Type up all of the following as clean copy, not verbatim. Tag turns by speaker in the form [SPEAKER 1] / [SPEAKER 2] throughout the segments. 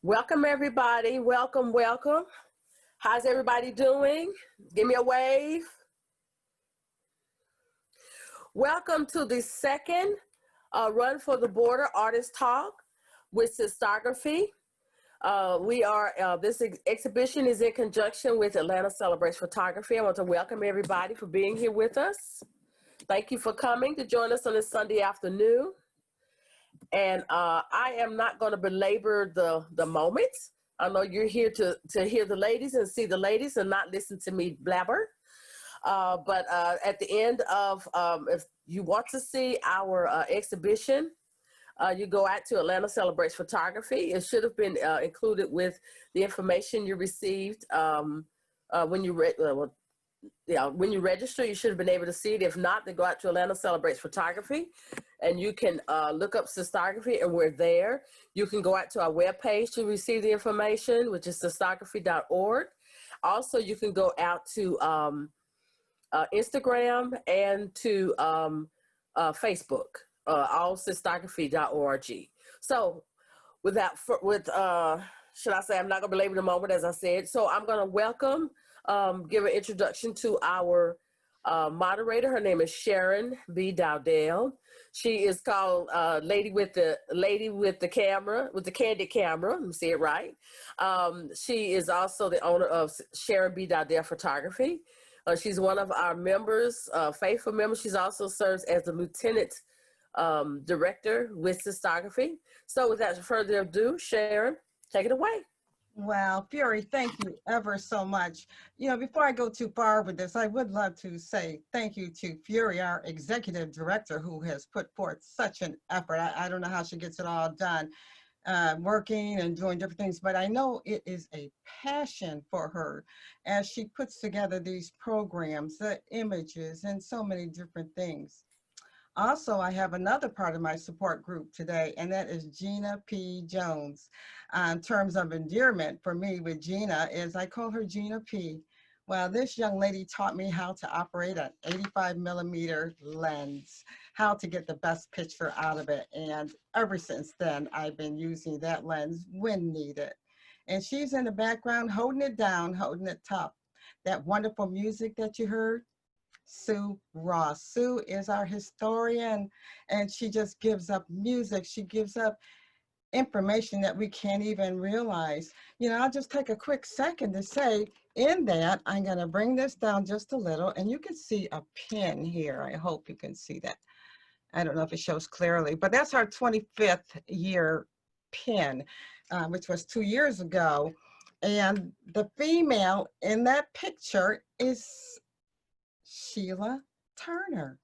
[SPEAKER 1] Welcome, everybody. Welcome, welcome. How's everybody doing? Give me a wave. Welcome to the second Run for the Border Artist Talk with Sistagraphy. This exhibition is in conjunction with Atlanta Celebrates Photography. I want to welcome everybody for being here with us. Thank you for coming to join us on this Sunday afternoon. And I am not going to belabor the moment. I know you're here to hear the ladies and see the ladies and not listen to me blabber. But at the end of, if you want to see our exhibition, you go out to Atlanta Celebrates Photography. It should have been included with the information you received when you when you register. You should have been able to see it. If not, then go out to Atlanta Celebrates Photography, and you can look up Sistagraphy, and we're there. You can go out to our webpage to receive the information, which is sistagraphy.org. Also, you can go out to Instagram and to Facebook, all sistagraphy.org. So should I say, I'm not going to belabor the moment, as I said. So I'm going to give an introduction to our moderator. Her name is Sharon B. Dowdell. She is called Lady with the Camera, with the Candid Camera. Let me see it right. She is also the owner of Sharon B. Dowdell Photography. She's one of our members, faithful members. She also serves as the Lieutenant Director with Sistagraphy. So without further ado, Sharon, take it away.
[SPEAKER 2] Wow, Fury, thank you ever so much. You know, before I go too far with this, I would love to say thank you to Fury, our executive director, who has put forth such an effort. I don't know how she gets it all done, working and doing different things, but I know it is a passion for her as she puts together these programs, the images, and so many different things. Also, I have another part of my support group today, and that is Gina P. Jones. In terms of endearment for me with Gina is I call her Gina P. Well, this young lady taught me how to operate an 85mm lens, how to get the best picture out of it. And ever since then, I've been using that lens when needed. And she's in the background holding it down, holding it tough. That wonderful music that you heard, Sue Ross. Sue is our historian, and she just gives up music. She gives up information that we can't even realize. You know, I'll just take a quick second to say, in that, I'm going to bring this down just a little, and you can see a pin here. I hope you can see that. I don't know if it shows clearly, but that's our 25th year pin, which was 2 years ago. And the female in that picture is Sheila Turner.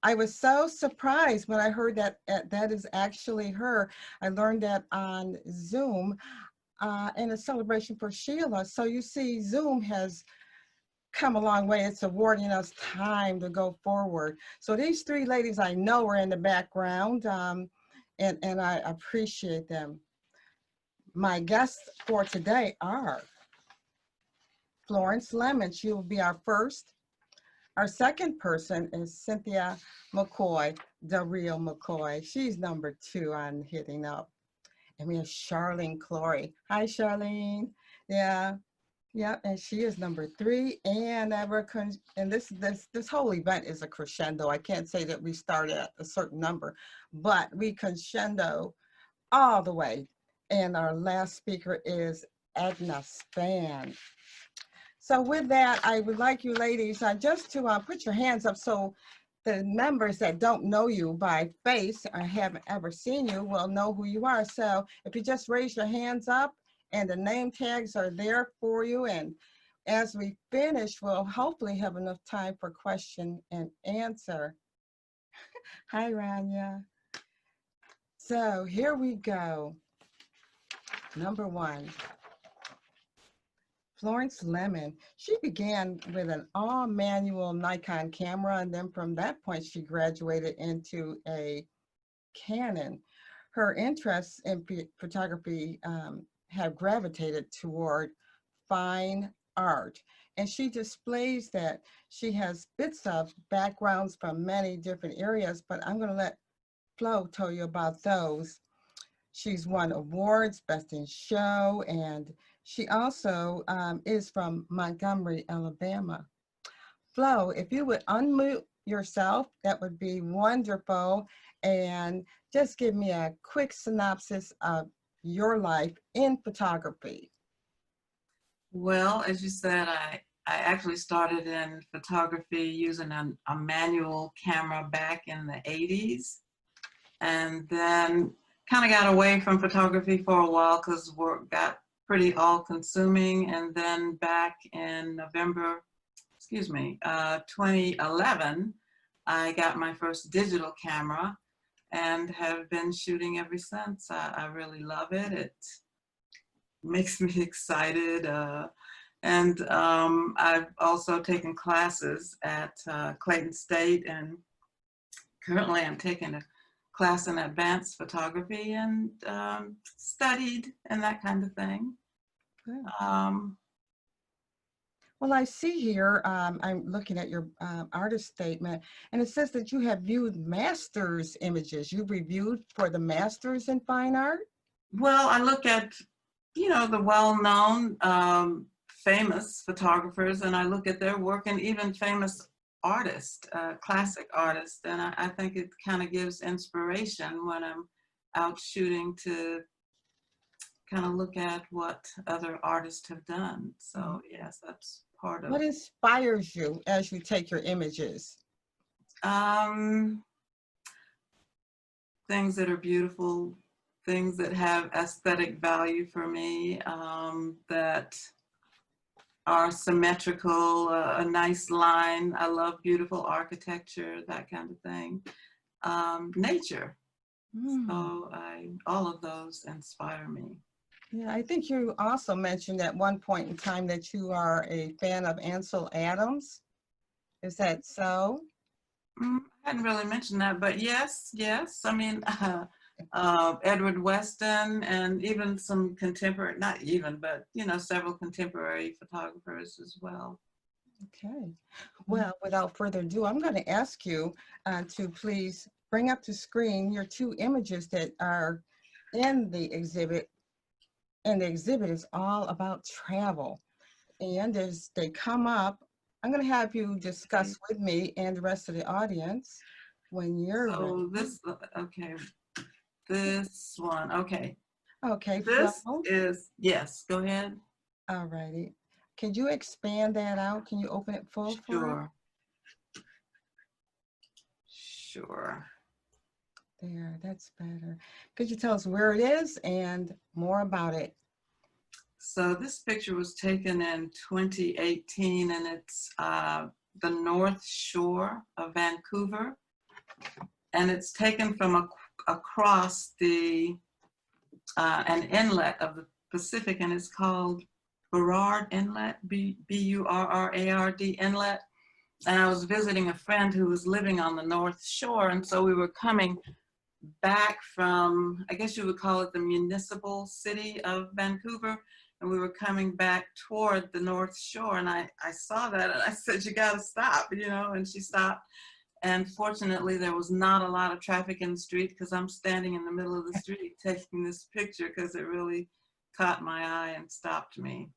[SPEAKER 2] I was so surprised when I heard that that is actually her. I learned that on Zoom in a celebration for Sheila. So you see, Zoom has come a long way. It's awarding us time to go forward. So these three ladies I know are in the background, and I appreciate them. My guests for today are Florence Lemon. She will be our first. Our second person is Cynthia McCoy, the real McCoy. She's number 2 on Hitting Up. And we have Charlene Clory. Hi, Charlene. Yeah, and she is number 3. And this whole event is a crescendo. I can't say that we start at a certain number, but we crescendo all the way. And our last speaker is Edna Span. So with that, I would like you ladies just to put your hands up so the members that don't know you by face or haven't ever seen you will know who you are. So if you just raise your hands up and the name tags are there for you. And as we finish, we'll hopefully have enough time for question and answer. Hi, Rania. So here we go. Number 1. Florence Lemon. She began with an all-manual Nikon camera, and then from that point, she graduated into a Canon. Her interests in photography have gravitated toward fine art, and she displays that. She has bits of backgrounds from many different areas, but I'm going to let Flo tell you about those. She's won awards, Best in Show, and she also is from Montgomery, Alabama. Flo, if you would unmute yourself, that would be wonderful. And just give me a quick synopsis of your life in photography.
[SPEAKER 3] Well, as you said, I actually started in photography using a manual camera back in the 80s, and then kind of got away from photography for a while because work got pretty all-consuming. And then back in November, 2011, I got my first digital camera and have been shooting ever since. I really love it. It makes me excited. And I've also taken classes at Clayton State, and currently I'm taking a class in advanced photography and studied and that kind of thing.
[SPEAKER 2] Well, I see here, I'm looking at your artist statement, and it says that you have viewed master's images. You reviewed for the master's in fine art?
[SPEAKER 3] Well, I look at, the well-known famous photographers, and I look at their work, and even famous artists, classic artists, and I think it kind of gives inspiration when I'm out shooting to kind of look at what other artists have done. So yes, that's part of.
[SPEAKER 2] What inspires you as you take your images?
[SPEAKER 3] Things that are beautiful, things that have aesthetic value for me, that are symmetrical, a nice line. I love beautiful architecture, that kind of thing. Nature. So all of those inspire me.
[SPEAKER 2] Yeah, I think you also mentioned at one point in time that you are a fan of Ansel Adams. Is that so?
[SPEAKER 3] I hadn't really mentioned that, but yes. I mean, Edward Weston, and even some contemporary, not even, but several contemporary photographers as well.
[SPEAKER 2] Okay. Well, without further ado, I'm going to ask you to please bring up to screen your two images that are in the exhibit. And the exhibit is all about travel. And as they come up, I'm going to have you discuss with me and the rest of the audience when you're ready.
[SPEAKER 3] This one, okay.
[SPEAKER 2] Okay,
[SPEAKER 3] This
[SPEAKER 2] Flo.
[SPEAKER 3] is, yes, go ahead.
[SPEAKER 2] All righty. Can you expand that out? Can you open it full for us?
[SPEAKER 3] Sure.
[SPEAKER 2] There, that's better. Could you tell us where it is and more about it?
[SPEAKER 3] So this picture was taken in 2018, and it's the North Shore of Vancouver. And it's taken from across an inlet of the Pacific, and it's called Burrard Inlet, B-U-R-R-A-R-D Inlet. And I was visiting a friend who was living on the North Shore, and so we were coming back from, I guess you would call it the municipal city of Vancouver, and we were coming back toward the North Shore, and I saw that, and I said, you gotta stop, and she stopped. And fortunately, there was not a lot of traffic in the street because I'm standing in the middle of the street taking this picture because it really caught my eye and stopped me.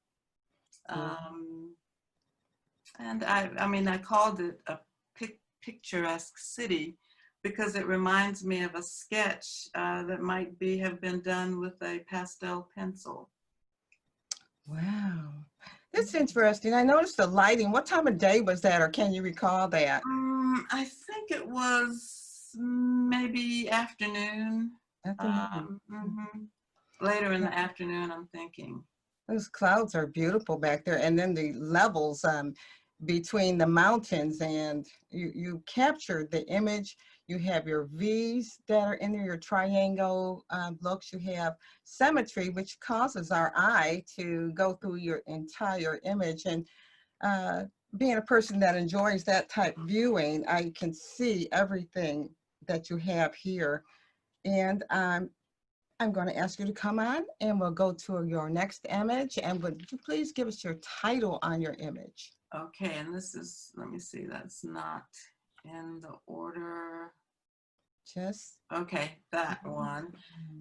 [SPEAKER 3] And I called it a picturesque city because it reminds me of a sketch that might have been done with a pastel pencil.
[SPEAKER 2] Wow, that's interesting. I noticed the lighting. What time of day was that, or can you recall that?
[SPEAKER 3] I think it was maybe afternoon. Later in the afternoon, I'm thinking.
[SPEAKER 2] Those clouds are beautiful back there, and then the levels between the mountains, and you captured the image. You have your V's that are in there, your triangle looks. You have symmetry, which causes our eye to go through your entire image. And being a person that enjoys that type of viewing, I can see everything that you have here. And I'm going to ask you to come on, and we'll go to your next image. And would you please give us your title on your image?
[SPEAKER 3] Okay, and this is, let me see, that's not in the order.
[SPEAKER 2] Just.
[SPEAKER 3] Okay, that one.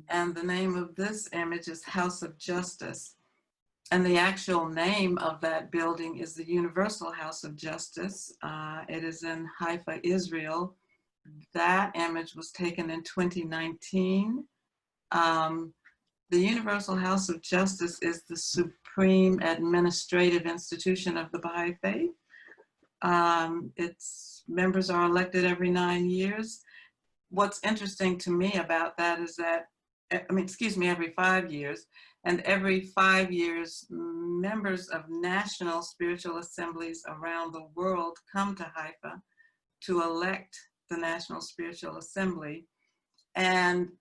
[SPEAKER 3] And the name of this image is House of Justice. And the actual name of that building is the Universal House of Justice. It is in Haifa, Israel. That image was taken in 2019. The Universal House of Justice is the supreme administrative institution of the Baha'i Faith. Its members are elected every 9 years. What's interesting to me about that is that, every 5 years. And every 5 years, members of national spiritual assemblies around the world come to Haifa to elect the National Spiritual Assembly. And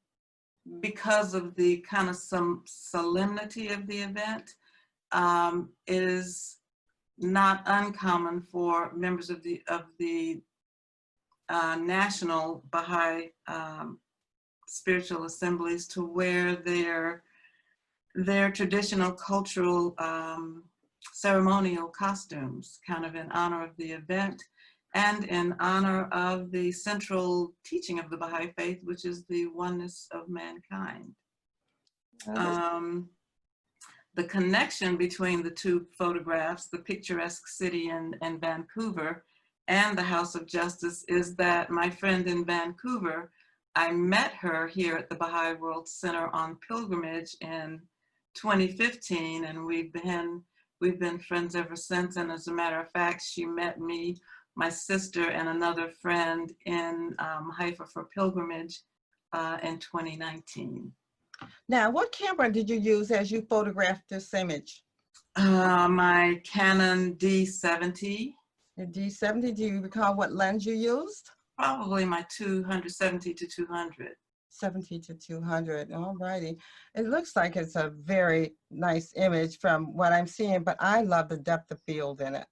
[SPEAKER 3] because of the kind of some solemnity of the event, it is not uncommon for members of the national Baha'i spiritual assemblies to wear their traditional cultural ceremonial costumes, kind of in honor of the event and in honor of the central teaching of the Baha'i Faith, which is the oneness of mankind. The connection between the two photographs, the picturesque city in Vancouver and the House of Justice, is that my friend in Vancouver, I met her here at the Baha'i World Center on pilgrimage in 2015, and we've been friends ever since. And as a matter of fact, she met me, my sister, and another friend in Haifa for pilgrimage in 2019.
[SPEAKER 2] Now, what camera did you use as you photographed this image?
[SPEAKER 3] My Canon D70.
[SPEAKER 2] The D70, do you recall what lens you used?
[SPEAKER 3] Probably my 270 to 200.
[SPEAKER 2] 70 to 200, all righty. It looks like it's a very nice image from what I'm seeing, but I love the depth of field in it.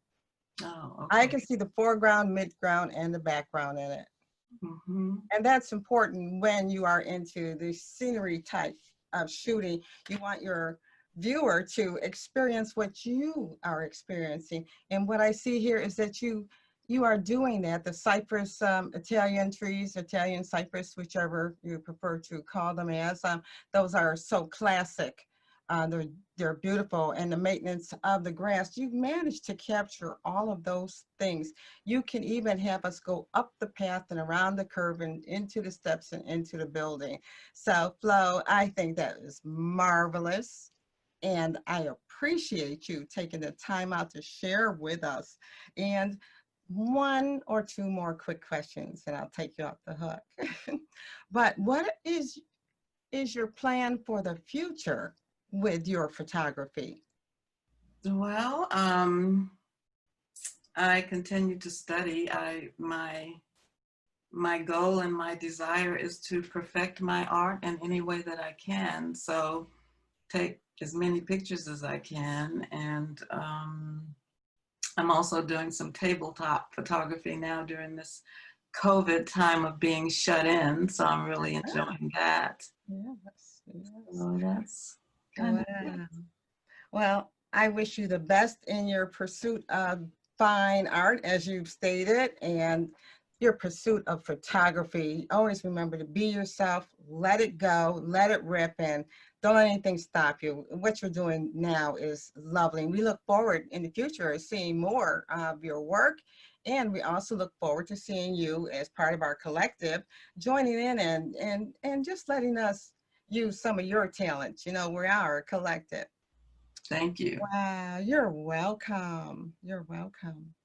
[SPEAKER 3] Oh, okay.
[SPEAKER 2] I can see the foreground, midground, and the background in it.
[SPEAKER 3] Mm-hmm.
[SPEAKER 2] And that's important when you are into the scenery type of shooting. You want your viewer to experience what you are experiencing. And what I see here is that you are doing that. The cypress, Italian trees, Italian cypress, whichever you prefer to call them as, those are so classic. They're beautiful, and the maintenance of the grass, you've managed to capture all of those things. You can even have us go up the path and around the curve and into the steps and into the building. So Flo, I think that is marvelous. And I appreciate you taking the time out to share with us. And one or two more quick questions and I'll take you off the hook. But what is your plan for the future with your photography?
[SPEAKER 3] Well, I continue to study. My goal and my desire is to perfect my art in any way that I can. So take as many pictures as I can. And I'm also doing some tabletop photography now during this COVID time of being shut in. So I'm really enjoying that.
[SPEAKER 2] Yes, yes.
[SPEAKER 3] So that's kind of it.
[SPEAKER 2] Well, I wish you the best in your pursuit of fine art, as you've stated, and your pursuit of photography. Always remember to be yourself, let it go, let it rip, and don't let anything stop you. What you're doing now is lovely. And we look forward in the future to seeing more of your work. And we also look forward to seeing you as part of our collective, joining in and just letting us use some of your talents. You know, we are a collective.
[SPEAKER 3] Thank you.
[SPEAKER 2] Wow, you're welcome. You're welcome.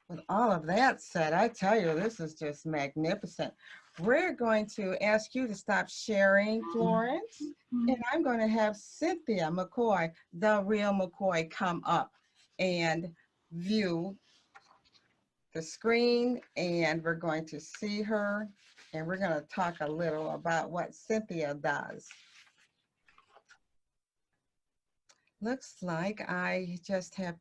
[SPEAKER 2] With all of that said, I tell you, this is just magnificent. We're going to ask you to stop sharing, Florence, and I'm going to have Cynthia McCoy, the real McCoy, come up and view the screen, and we're going to see her, and we're going to talk a little about what Cynthia does. Looks like I just have,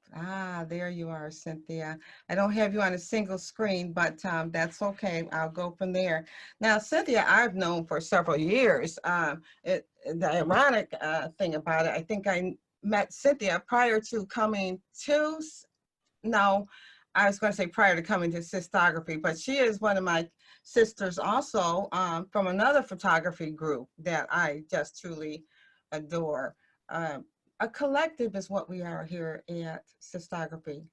[SPEAKER 2] there you are, Cynthia. I don't have you on a single screen, but that's okay. I'll go from there. Now, Cynthia, I've known for several years. The ironic thing about it, I think I met Cynthia prior to coming to, no, I was going to say prior to coming to Sistagraphy, but she is one of my sisters also from another photography group that I just truly adore. A collective is what we are here at Sistagraphy.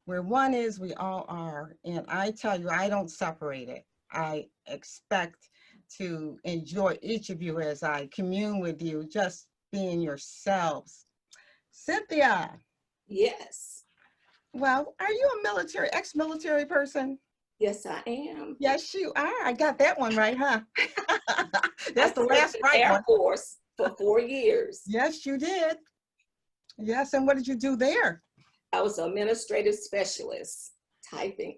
[SPEAKER 2] Where one is, we all are. And I tell you, I don't separate it. I expect to enjoy each of you as I commune with you, just being yourselves. Cynthia,
[SPEAKER 4] Yes.
[SPEAKER 2] well, are you a military, ex-military person?
[SPEAKER 4] Yes, I am.
[SPEAKER 2] Yes, you are. I got that one right, huh? That's
[SPEAKER 4] I
[SPEAKER 2] the
[SPEAKER 4] served
[SPEAKER 2] last
[SPEAKER 4] in
[SPEAKER 2] right
[SPEAKER 4] Air
[SPEAKER 2] one.
[SPEAKER 4] Force for 4 years.
[SPEAKER 2] Yes, you did. Yes, and what did you do there?
[SPEAKER 4] I was an administrative specialist, typing.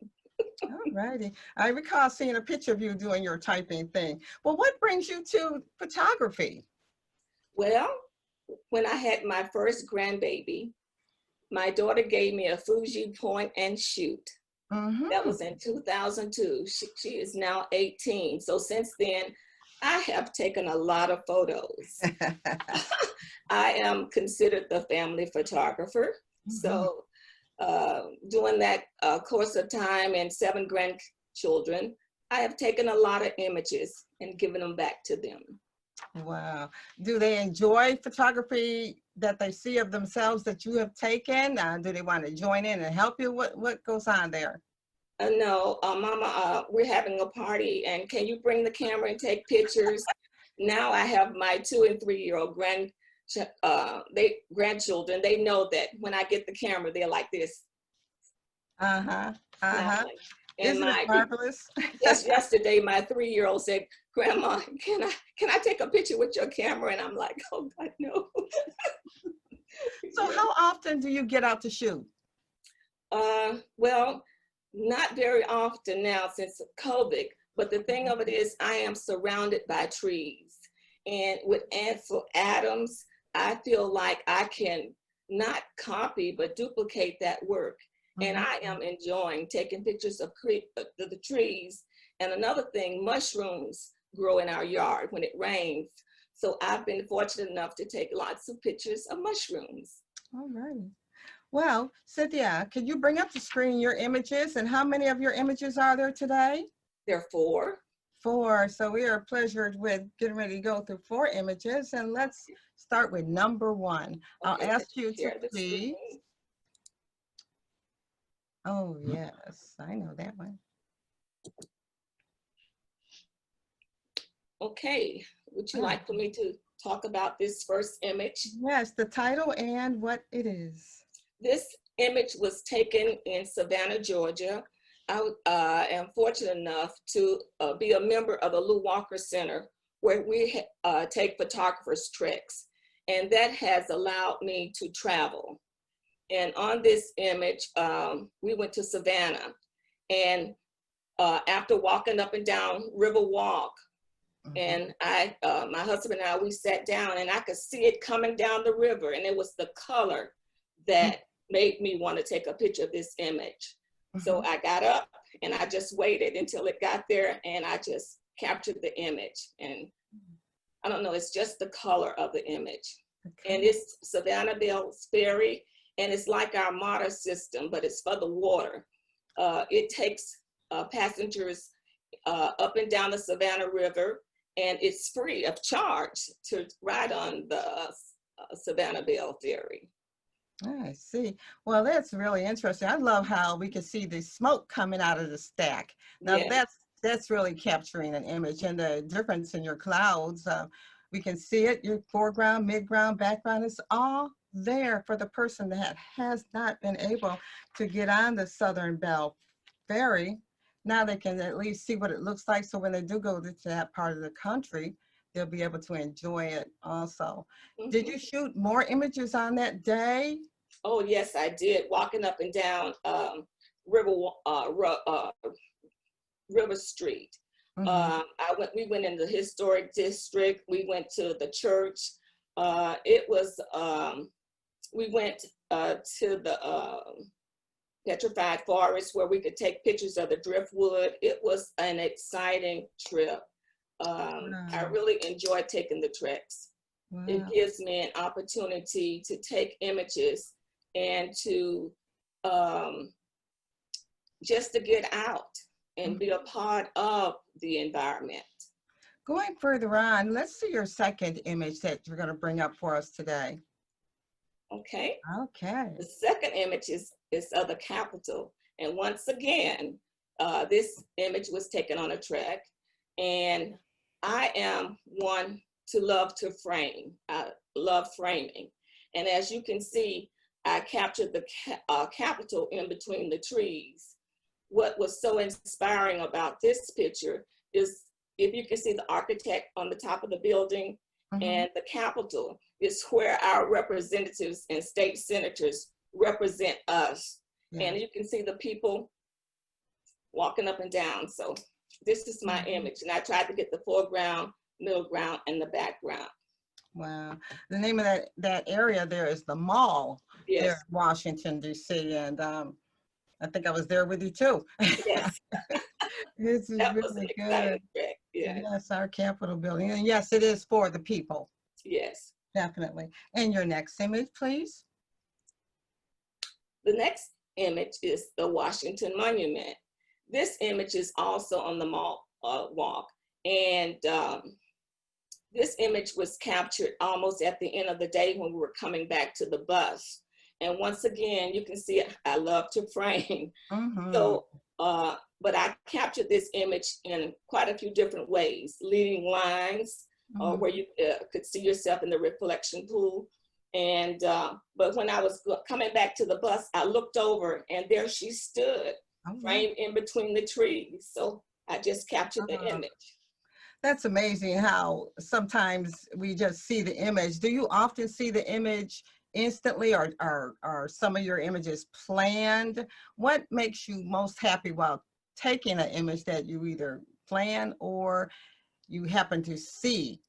[SPEAKER 2] All righty. I recall seeing a picture of you doing your typing thing. Well, what brings you to photography?
[SPEAKER 4] Well, when I had my first grandbaby, my daughter gave me a Fuji point and shoot. That was in 2002. She is now 18. So since then, I have taken a lot of photos. I am considered the family photographer. So during that course of time and 7 grandchildren, I have taken a lot of images and given them back to them.
[SPEAKER 2] Wow. Do they enjoy photography that they see of themselves that you have taken? Do they want to join in and help you? What goes on there?
[SPEAKER 4] No, Mama, we're having a party and can you bring the camera and take pictures? Now I have my 2 and 3-year-old grandchildren. They know that when I get the camera, they're like this. Smiling. And
[SPEAKER 2] Isn't it marvelous?
[SPEAKER 4] Just yesterday, my 3-year-old said, "Grandma, can I take a picture with your camera?" And I'm like, "Oh God, no."
[SPEAKER 2] So how often do you get out to shoot?
[SPEAKER 4] Well, not very often now since COVID, but the thing of it is I am surrounded by trees. And with Ansel Adams, I feel like I can not copy, but duplicate that work. And I am enjoying taking pictures of the trees. And another thing, mushrooms grow in our yard when it rains. So I've been fortunate enough to take lots of pictures of mushrooms.
[SPEAKER 2] All right. Well, Cynthia, can you bring up the screen your images, and how many of your images are there today?
[SPEAKER 4] There are 4.
[SPEAKER 2] 4. So we are pleasured with getting ready to go through 4 images, and let's start with number 1. I'll ask you to please. Oh, yes, I know that one.
[SPEAKER 4] Okay, would you like for me to talk about this first image?
[SPEAKER 2] Yes, the title and what it is.
[SPEAKER 4] This image was taken in Savannah, Georgia. I am fortunate enough to be a member of the Lou Walker Center, where we take photographers' treks, and that has allowed me to travel. And on this image, we went to Savannah, and after walking up and down River Walk, and my husband and I, we sat down and I could see it coming down the river, and it was the color that made me want to take a picture of this image. So I got up and I just waited until it got there, and I just captured the image. And I don't know, it's just the color of the image. And it's Savannah Bell's Ferry, and it's like our MARTA system, but it's for the water. It takes passengers up and down the Savannah River, and it's free of charge to ride on the Savannah Bell Ferry.
[SPEAKER 2] I see. Well, that's really interesting. I love how we can see the smoke coming out of the stack. Now that's really capturing an image, and the difference in your clouds. We can see it, your foreground, midground, background, it's all there for the person that has not been able to get on the Southern Belle Ferry. Now they can at least see what it looks like. So when they do go to that part of the country, they'll be able to enjoy it also. Did you shoot more images on that day?
[SPEAKER 4] Oh, yes, I did. Walking up and down River Street. We went in the historic district. We went to the church. We went to the petrified forest where we could take pictures of the driftwood. It was an exciting trip. I really enjoyed taking the treks. It gives me an opportunity to take images and to just to get out and be a part of the environment.
[SPEAKER 2] Going further on, let's see your second image that you're going to bring up for us today.
[SPEAKER 4] Okay.
[SPEAKER 2] Okay.
[SPEAKER 4] The second image is of the Capitol. And once again, this image was taken on a trek. And I am one to love to frame. I love framing. And as you can see, I captured the Capitol in between the trees. What was so inspiring about this picture is, if you can see the architect on the top of the building, and the Capitol is where our representatives and state senators represent us. Yeah. And you can see the people walking up and down. So this is my image. And I tried to get the foreground, middle ground, and the background.
[SPEAKER 2] Wow. The name of that area there is the Mall.
[SPEAKER 4] Yes.
[SPEAKER 2] There in Washington, D.C. And I think I was there with you too.
[SPEAKER 4] Yes.
[SPEAKER 2] This is
[SPEAKER 4] that
[SPEAKER 2] really good.
[SPEAKER 4] Yeah.
[SPEAKER 2] Yes, our Capitol building. And yes, it is for the people.
[SPEAKER 4] Yes.
[SPEAKER 2] Definitely. And your next image, please.
[SPEAKER 4] The next image is the Washington Monument. This image is also on the Mall walk. And this image was captured almost at the end of the day when we were coming back to the bus. And once again, you can see I love to frame. So, but I captured this image in quite a few different ways, leading lines where you could see yourself in the reflection pool. And, but when I was coming back to the bus, I looked over and there she stood, framed in between the trees. So I just captured the image.
[SPEAKER 2] That's amazing how sometimes we just see the image. Do you often see the image instantly, or are some of your images planned? What makes you most happy while taking an image that you either plan or you happen to see?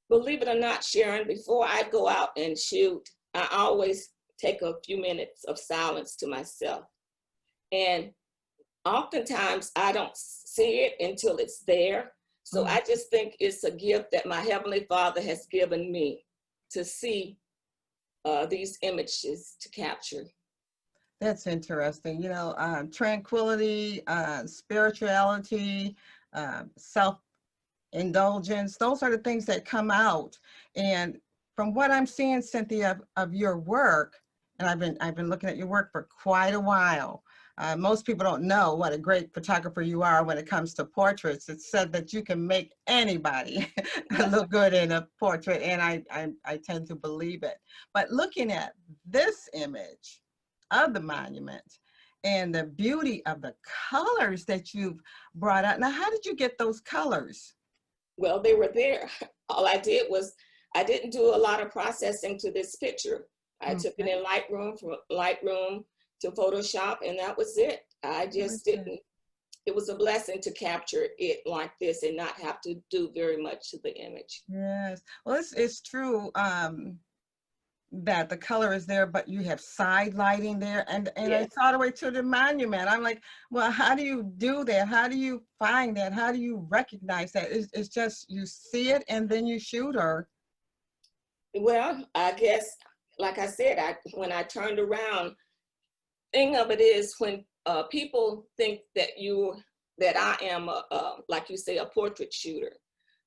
[SPEAKER 4] Believe it or not, Sharon, before I go out and shoot, I always take a few minutes of silence to myself. And oftentimes I don't see it until it's there. So I just think it's a gift that my Heavenly Father has given me to see these images to capture.
[SPEAKER 2] That's interesting. You know, tranquility, spirituality, self-indulgence, those are the things that come out. And from what I'm seeing, Cynthia, of your work, and I've been looking at your work for quite a while. Most people don't know what a great photographer you are when it comes to portraits. It's said that you can make anybody look good in a portrait, and I tend to believe it. But looking at this image of the monument and the beauty of the colors that you've brought out. Now, how did you get those colors?
[SPEAKER 4] Well, they were there. All I did was, I didn't do a lot of processing to this picture. I took it in Lightroom, from Lightroom to Photoshop, and that was it. I just didn't, it was a blessing to capture it like this and not have to do very much to the image.
[SPEAKER 2] Yes, well, it's true that the color is there, but you have side lighting there, and I saw the way to the monument. I'm like, well, how do you do that? How do you find that? How do you recognize that? It's just you see it and then you shoot her.
[SPEAKER 4] Well, I guess, like I said, when I turned around, thing of it is when people think that I am like you say, a portrait shooter,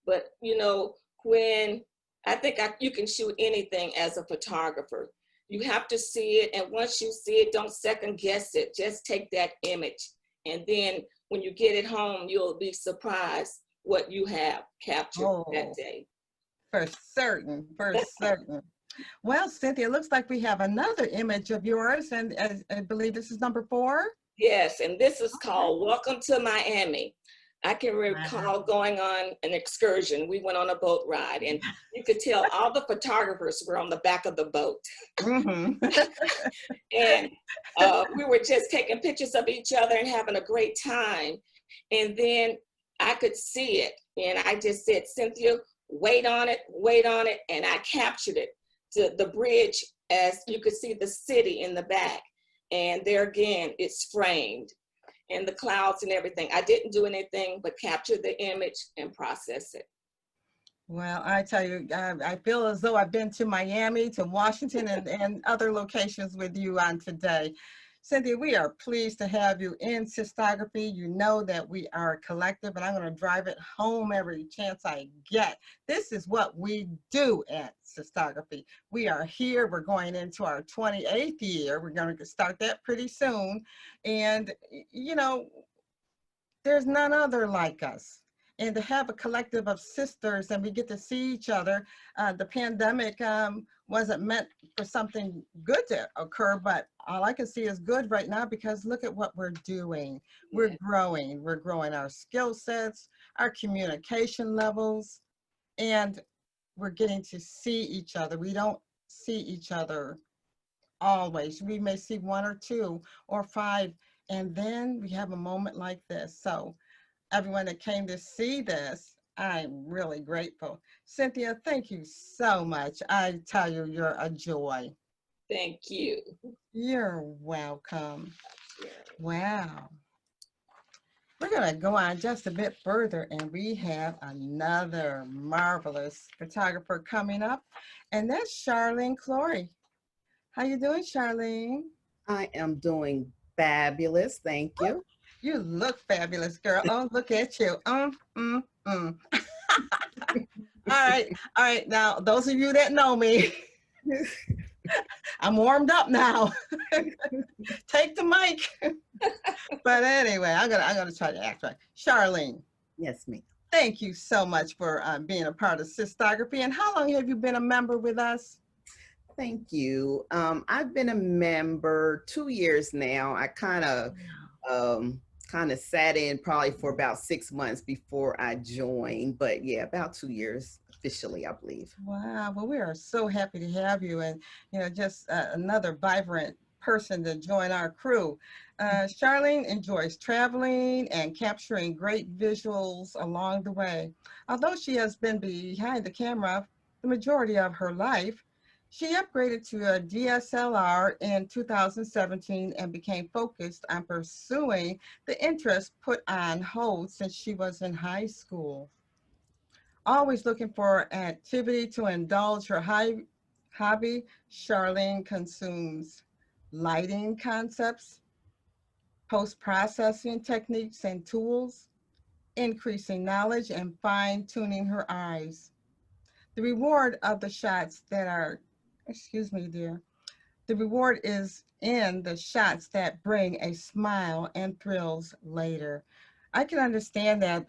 [SPEAKER 4] but you know, when I think you can shoot anything as a photographer. You have to see it, and once you see it, don't second guess it. Just take that image, and then when you get it home, you'll be surprised what you have captured that day.
[SPEAKER 2] For certain, for certain. Well, Cynthia, it looks like we have another image of yours, and I believe this is number 4.
[SPEAKER 4] Yes, and this is called Welcome to Miami. I can recall going on an excursion. We went on a boat ride, and you could tell all the photographers were on the back of the boat. And we were just taking pictures of each other and having a great time. And then I could see it, and I just said, Cynthia, wait on it, and I captured it to the bridge, as you could see the city in the back. And there again, it's framed, and the clouds and everything. I didn't do anything but capture the image and process it.
[SPEAKER 2] Well, I tell you, I feel as though I've been to Miami, to Washington, and other locations with you on today. Cynthia, we are pleased to have you in Sistagraphy. You know that we are a collective, and I'm going to drive it home every chance I get. This is what we do at Sistagraphy. We are here. We're going into our 28th year. We're going to start that pretty soon. And, you know, there's none other like us. And to have a collective of sisters and we get to see each other, the pandemic wasn't meant for something good to occur, but all I can see is good right now because look at what we're doing. We're growing our skill sets, our communication levels, and we're getting to see each other. We don't see each other always. We may see one or two or five, and then we have a moment like this. So everyone that came to see this, I'm really grateful. Cynthia, thank you so much. I tell you, you're a joy.
[SPEAKER 4] Thank you.
[SPEAKER 2] You're welcome.
[SPEAKER 4] Yeah.
[SPEAKER 2] Wow. We're going to go on just a bit further, and we have another marvelous photographer coming up, and that's Charlene Clory. How you doing, Charlene?
[SPEAKER 5] I am doing fabulous. Thank you.
[SPEAKER 2] You look fabulous, girl. Oh, look at you. All right. All right. Now, those of you that know me, I'm warmed up now. Take the mic. But anyway, I'm gonna try to act right. Charlene,
[SPEAKER 5] Yes, ma'am.
[SPEAKER 2] thank you so much for being a part of Sistagraphy. And how long have you been a member with us?
[SPEAKER 5] Thank you. I've been a member 2 years now. I kind of sat in probably for about 6 months before I joined, but yeah, about 2 years officially, I believe.
[SPEAKER 2] Wow. Well, we are so happy to have you, and just another vibrant person to join our crew. Charlene enjoys traveling and capturing great visuals along the way. Although she has been behind the camera the majority of her life, she upgraded to a DSLR in 2017 and became focused on pursuing the interest put on hold since she was in high school. Always looking for activity to indulge her hobby, Charlene consumes lighting concepts, post-processing techniques and tools, increasing knowledge and fine-tuning her eyes. The reward of the shots that are, excuse me, dear, the reward is in the shots that bring a smile and thrills later. I can understand that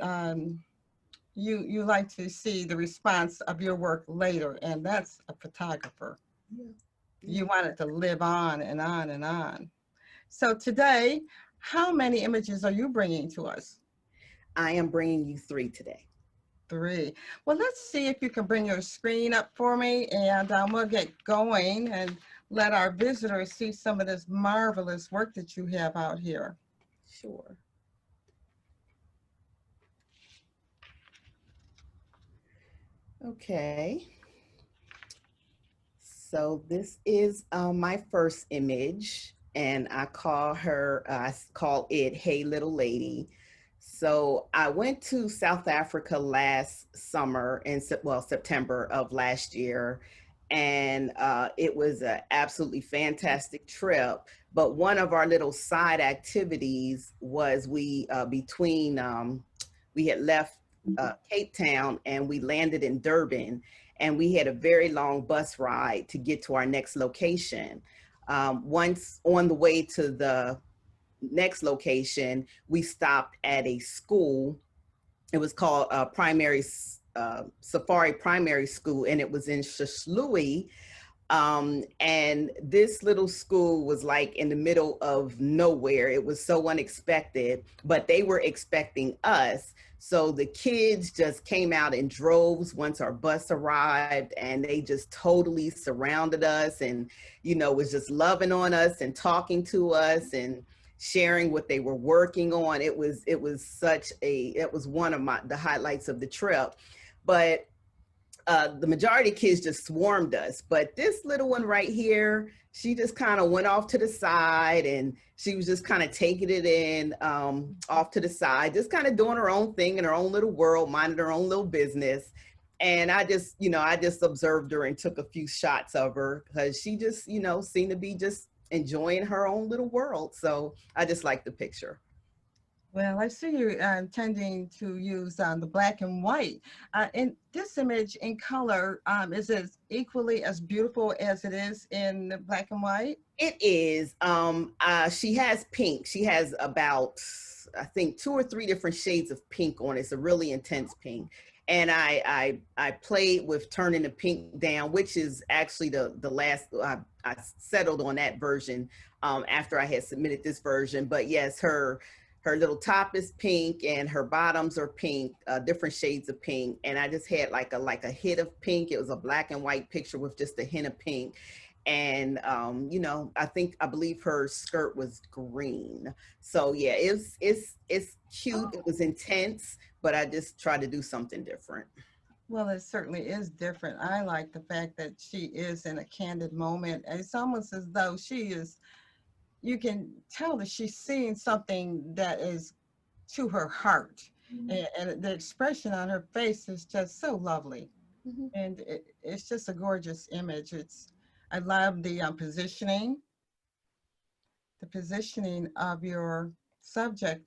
[SPEAKER 2] you like to see the response of your work later, and that's a photographer.
[SPEAKER 5] Yeah.
[SPEAKER 2] You want it to live on and on and on. So today, how many images are you bringing to us?
[SPEAKER 5] I am bringing you 3 today.
[SPEAKER 2] 3. Well, let's see if you can bring your screen up for me, and we'll get going and let our visitors see some of this marvelous work that you have out here.
[SPEAKER 5] Sure. Okay. So this is my first image, and I call it Hey Little Lady. So I went to South Africa last summer in September of last year, and it was an absolutely fantastic trip. But one of our little side activities was we had left Cape Town and we landed in Durban, and we had a very long bus ride to get to our next location. Once on the way to the next location, we stopped at a school. It was called Safari Primary School, and it was in Shashlui. And this little school was like in the middle of nowhere. It was so unexpected, but they were expecting us. So the kids just came out in droves once our bus arrived, and they just totally surrounded us and, was just loving on us and talking to us and sharing what they were working on. It was one of the highlights of the trip. But the majority of kids just swarmed us, but this little one right here, she just kind of went off to the side, and she was just kind of taking it in off to the side, just kind of doing her own thing in her own little world, minding her own little business. And I just, I just observed her and took a few shots of her because she just, seemed to be just enjoying her own little world. So I just like the picture.
[SPEAKER 2] Well, I see you intending to use the black and white. In this image in color, is it equally as beautiful as it is in the black and white?
[SPEAKER 5] It is. She has pink. She has about, I think, 2 or 3 different shades of pink on it. It's a really intense pink. And I played with turning the pink down, which is actually the last. I settled on that version after I had submitted this version. But yes, her little top is pink and her bottoms are pink, different shades of pink. And I just had like a hit of pink. It was a black and white picture with just a hint of pink. And I believe her skirt was green. So yeah, it's cute. It was intense, but I just tried to do something different.
[SPEAKER 2] Well, it certainly is different. I like the fact that she is in a candid moment. It's almost as though you can tell that she's seeing something that is to her heart. And the expression on her face is just so lovely.
[SPEAKER 5] Mhm.
[SPEAKER 2] And it's just a gorgeous image. I love the positioning of your subject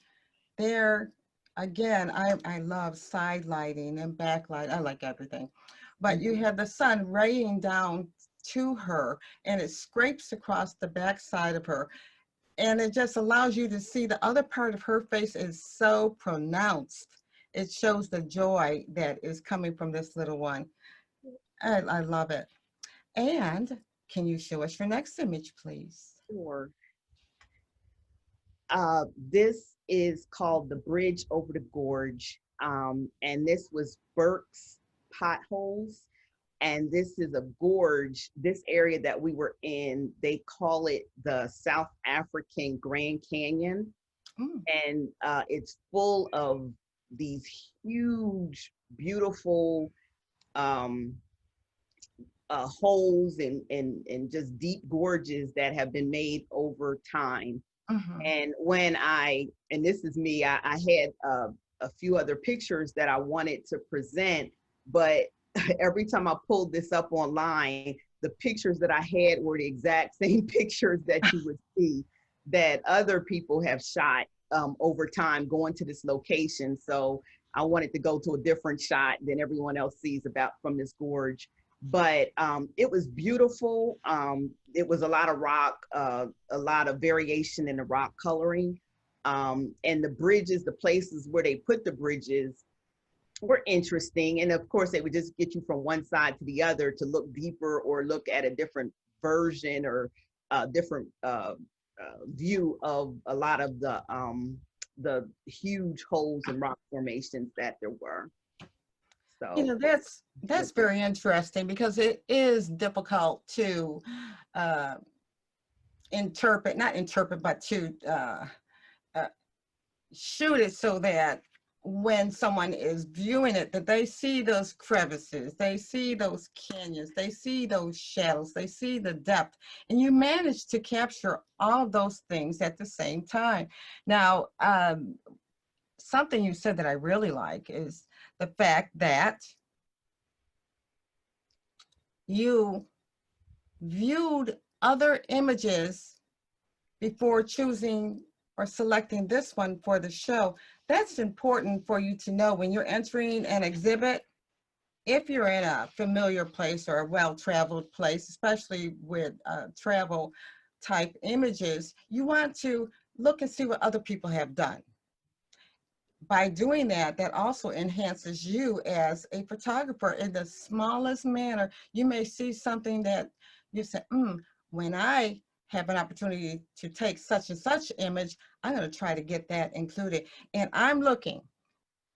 [SPEAKER 2] there. Again, I love side lighting and backlight. I like everything. But you have the sun raying down to her and it scrapes across the backside of her. And it just allows you to see the other part of her face is so pronounced. It shows the joy that is coming from this little one. I love it. And can you show us your next image, please?
[SPEAKER 5] Sure. This is called the Bridge Over the Gorge. And this was Burke's Potholes. And this is a gorge. This area that we were in, they call it the South African Grand Canyon.
[SPEAKER 2] Mm.
[SPEAKER 5] And it's full of these huge, beautiful holes and just deep gorges that have been made over time.
[SPEAKER 2] Mhm.
[SPEAKER 5] And and this is me, I had a few other pictures that I wanted to present, but every time I pulled this up online, the pictures that I had were the exact same pictures that you would see that other people have shot over time going to this location. So I wanted to go to a different shot than everyone else sees about from this gorge. But it was beautiful. It was a lot of rock, a lot of variation in the rock coloring. And the bridges, the places where they put the bridges were interesting. And of course, they would just get you from one side to the other to look deeper or look at a different version or a different view of a lot of the huge holes and rock formations that there were. So
[SPEAKER 2] That's very interesting because it is difficult to not interpret, but to shoot it so that when someone is viewing it, that they see those crevices, they see those canyons, they see those shadows, they see the depth, and you manage to capture all those things at the same time. Now, something you said that I really like is the fact that you viewed other images before choosing or selecting this one for the show. That's important for you to know when you're entering an exhibit. If you're in a familiar place or a well-traveled place, especially with travel type images, you want to look and see what other people have done. By doing that, that also enhances you as a photographer in the smallest manner. You may see something that you say, when I have an opportunity to take such and such image, I'm going to try to get that included. And I'm looking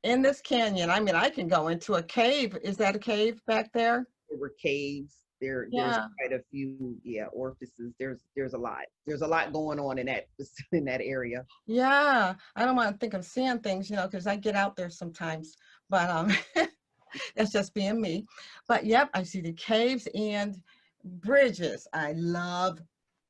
[SPEAKER 2] in this canyon. I mean, I can go into a cave. Is that a cave back there?
[SPEAKER 5] there were caves. There's
[SPEAKER 2] Yeah.
[SPEAKER 5] quite a few, orifices. There's a lot. There's a lot going on in that in that area.
[SPEAKER 2] Yeah. I don't want to think of seeing things, because I get out there sometimes, but that's just being me. But yep, I see the caves and bridges. I love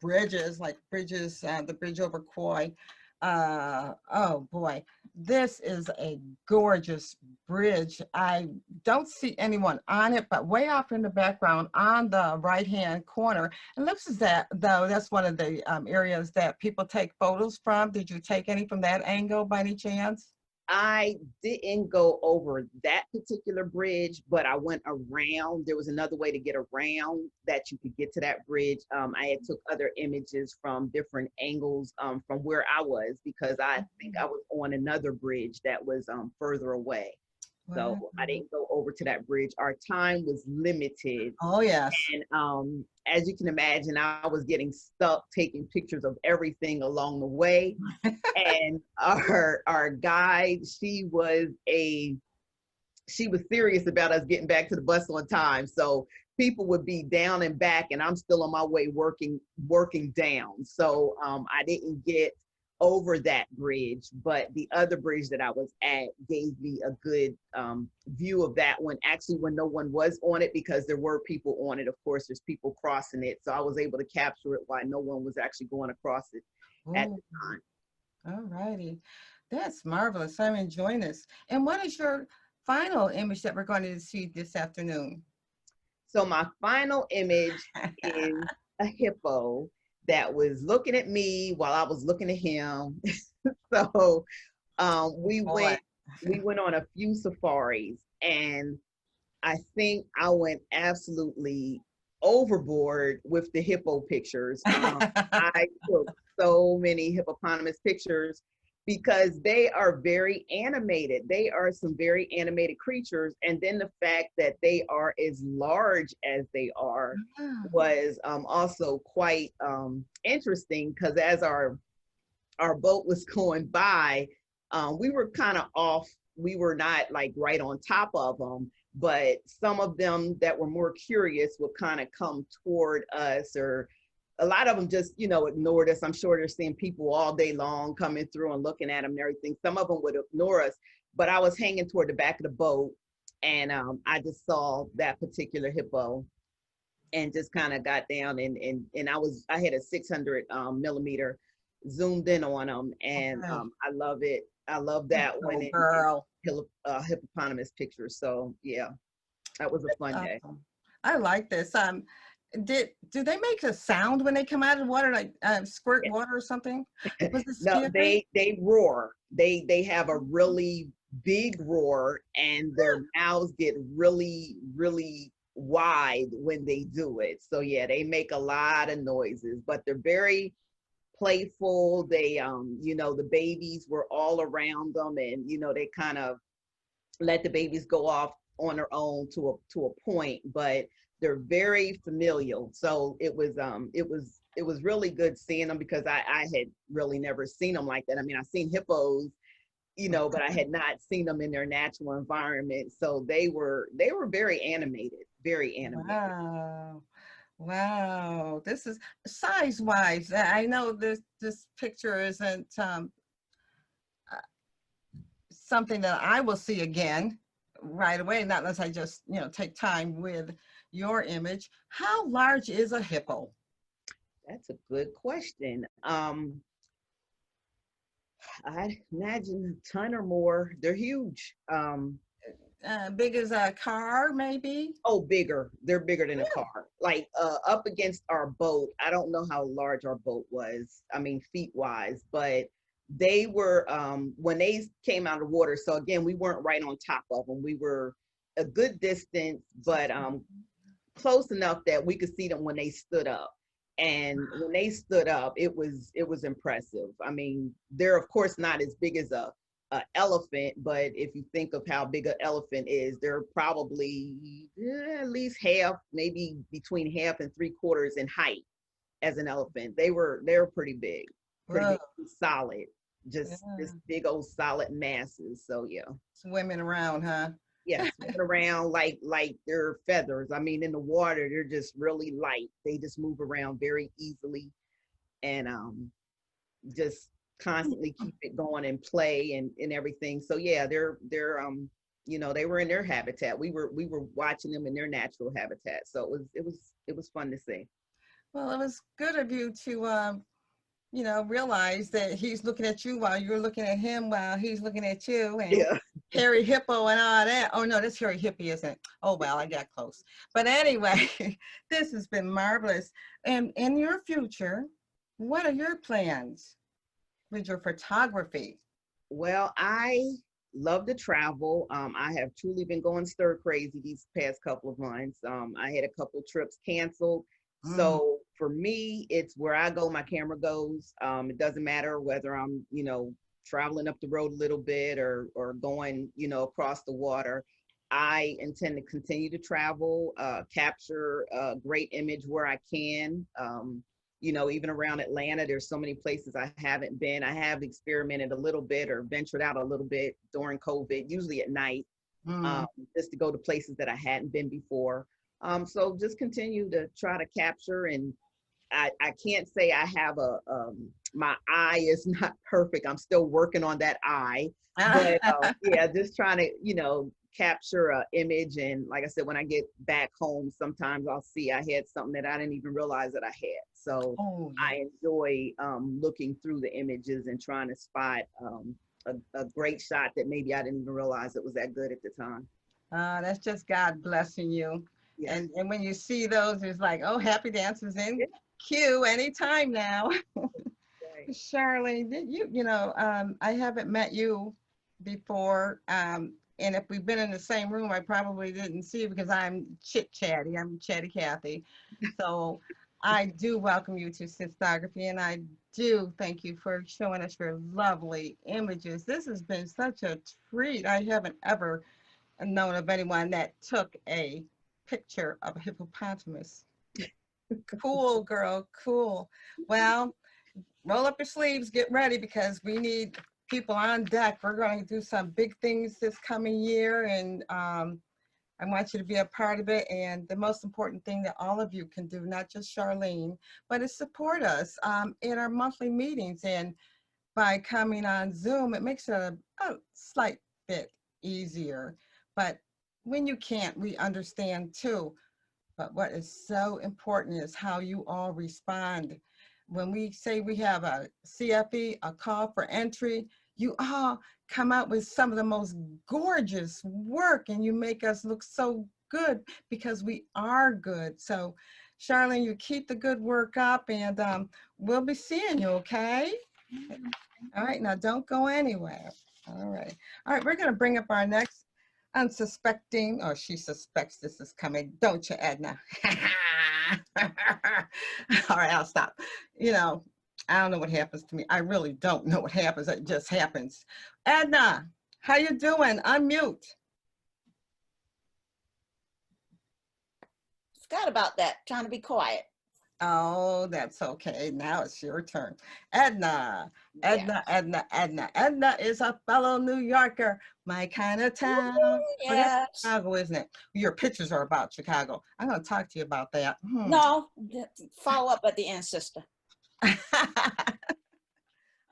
[SPEAKER 2] bridges, like bridges, the bridge over Koi. Oh boy, this is a gorgeous, bridge. I don't see anyone on it, but way off in the background on the right-hand corner. And looks as that, though, that's one of the areas that people take photos from. Did you take any from that angle by any chance?
[SPEAKER 5] I didn't go over that particular bridge, but I went around. There was another way to get around that you could get to that bridge. I had took other images from different angles from where I was, because I think I was on another bridge that was further away.
[SPEAKER 2] Wow.
[SPEAKER 5] So I didn't go over to that bridge. Our time was limited.
[SPEAKER 2] Oh, yes.
[SPEAKER 5] And as you can imagine, I was getting stuck taking pictures of everything along the way. And our guide, she was serious about us getting back to the bus on time. So people would be down and back, and I'm still on my way working down. So I didn't get over that bridge, but the other bridge that I was at gave me a good view of that one, actually, when no one was on it, because there were people on it. Of course, there's people crossing it. So I was able to capture it while no one was actually going across it at the time.
[SPEAKER 2] All righty. That's marvelous. I'm enjoying this. And what is your final image that we're going to see this afternoon?
[SPEAKER 5] So my final image is a hippo that was looking at me while I was looking at him. So we went on a few safaris, and I think I went absolutely overboard with the hippo pictures. I took so many hippopotamus pictures because they are very animated. They are some very animated creatures. And then the fact that they are as large as they are was also quite interesting, because as our boat was going by, we were kind of off. We were not like right on top of them, but some of them that were more curious would kind of come toward us, or a lot of them just, ignored us. I'm sure they're seeing people all day long coming through and looking at them and everything. Some of them would ignore us, but I was hanging toward the back of the boat, and I just saw that particular hippo and just kind of got down, and I had a 600 millimeter zoomed in on them, and I love it. I love that one.
[SPEAKER 2] Girl.
[SPEAKER 5] Hippopotamus pictures. So yeah, that was a fun day.
[SPEAKER 2] I like this. Do they make a sound when they come out of the water, like squirt water or something?
[SPEAKER 5] No, they roar. They have a really big roar, and their mouths get really, really wide when they do it. So yeah, they make a lot of noises, but they're very playful. They the babies were all around them, and they kind of let the babies go off on their own to a point, but they're very familial. So it was really good seeing them, because I had really never seen them like that. I mean, I've seen hippos, but I had not seen them in their natural environment. So they were very animated, very animated.
[SPEAKER 2] Wow. This is size-wise. I know this picture isn't something that I will see again right away, not unless I just, take time with your image. How large is a hippo?
[SPEAKER 5] That's a good question. I imagine a ton or more. They're huge.
[SPEAKER 2] Big as a car, maybe?
[SPEAKER 5] Oh, bigger. They're bigger than a car. Like up against our boat. I don't know how large our boat was. I mean, feet wise, but they were when they came out of the water. So again, we weren't right on top of them. We were a good distance, but close enough that we could see them when they stood up. And when they stood up, it was impressive. I mean, they're of course not as big as a elephant, but if you think of how big an elephant is, they're probably at least half, maybe between half and 3/4 in height as an elephant. They're pretty big, pretty big, solid, just big old solid masses. So yeah,
[SPEAKER 2] swimming around, huh?
[SPEAKER 5] Yeah, swimming around like they're feathers. I mean, in the water, they're just really light. They just move around very easily, and just constantly keep it going and play and everything. So yeah, they're they were in their habitat. We were watching them in their natural habitat. So it was fun to see.
[SPEAKER 2] Well, it was good of you to realize that he's looking at you while you're looking at him while he's looking at you, and
[SPEAKER 5] Yeah.
[SPEAKER 2] hairy hippo and all that. Oh no, that's hairy hippie, isn't it? Oh well, I got close. But anyway, this has been marvelous. And in your future, what are your plans with your photography?
[SPEAKER 5] Well, I love to travel. I have truly been going stir crazy these past couple of months. I had a couple trips canceled. So for me, it's where I go, my camera goes. It doesn't matter whether I'm, traveling up the road a little bit or going, across the water. I intend to continue to travel, capture a great image where I can. Even around Atlanta, there's so many places I haven't been. I have experimented a little bit or ventured out a little bit during COVID, usually at night, just to go to places that I hadn't been before. So just continue to try to capture. And I can't say I have my eye is not perfect. I'm still working on that eye. But yeah, just trying to, capture a image. And like I said, when I get back home, sometimes I'll see I had something that I didn't even realize that I had. So I enjoy looking through the images and trying to spot a great shot that maybe I didn't even realize it was that good at the time.
[SPEAKER 2] That's just God blessing you.
[SPEAKER 5] Yes.
[SPEAKER 2] And when you see those, it's like, oh, happy dances in queue anytime now.
[SPEAKER 5] Right.
[SPEAKER 2] Charlene, I haven't met you before. And if we've been in the same room, I probably didn't see you because I'm chit-chatty. I'm Chatty Cathy. So I do welcome you to Sistagraphy, and I do thank you for showing us your lovely images. This has been such a treat. I haven't ever known of anyone that took a picture of a hippopotamus. Cool, girl, cool. Well, roll up your sleeves, get ready, because we need people on deck. We're going to do some big things this coming year, and I want you to be a part of it. And the most important thing that all of you can do, not just Charlene, but is support us in our monthly meetings. And by coming on Zoom, it makes it a slight bit easier. But when you can't, we understand too. But what is so important is how you all respond. When we say we have a CFE, a call for entry, you all come out with some of the most gorgeous work, and you make us look so good because we are good. So Charlene, you keep the good work up, and we'll be seeing you, okay? All right, now don't go anywhere. All right, we're gonna bring up our next unsuspecting, oh, she suspects this is coming, don't you, Edna? All right, I'll stop. I don't know what happens to me. I really don't know what happens. It just happens. Edna, how you doing? Unmute.
[SPEAKER 6] Forgot about that, trying to be quiet.
[SPEAKER 2] Oh, that's okay. Now it's your turn. Edna, Edna,
[SPEAKER 6] Yeah.
[SPEAKER 2] Edna, Edna. Edna is a fellow New Yorker, my kind of town. Oh, that's
[SPEAKER 6] Yes.
[SPEAKER 2] Chicago, isn't it? Your pictures are about Chicago. I'm going to talk to you about that.
[SPEAKER 6] No, follow up at the end, sister.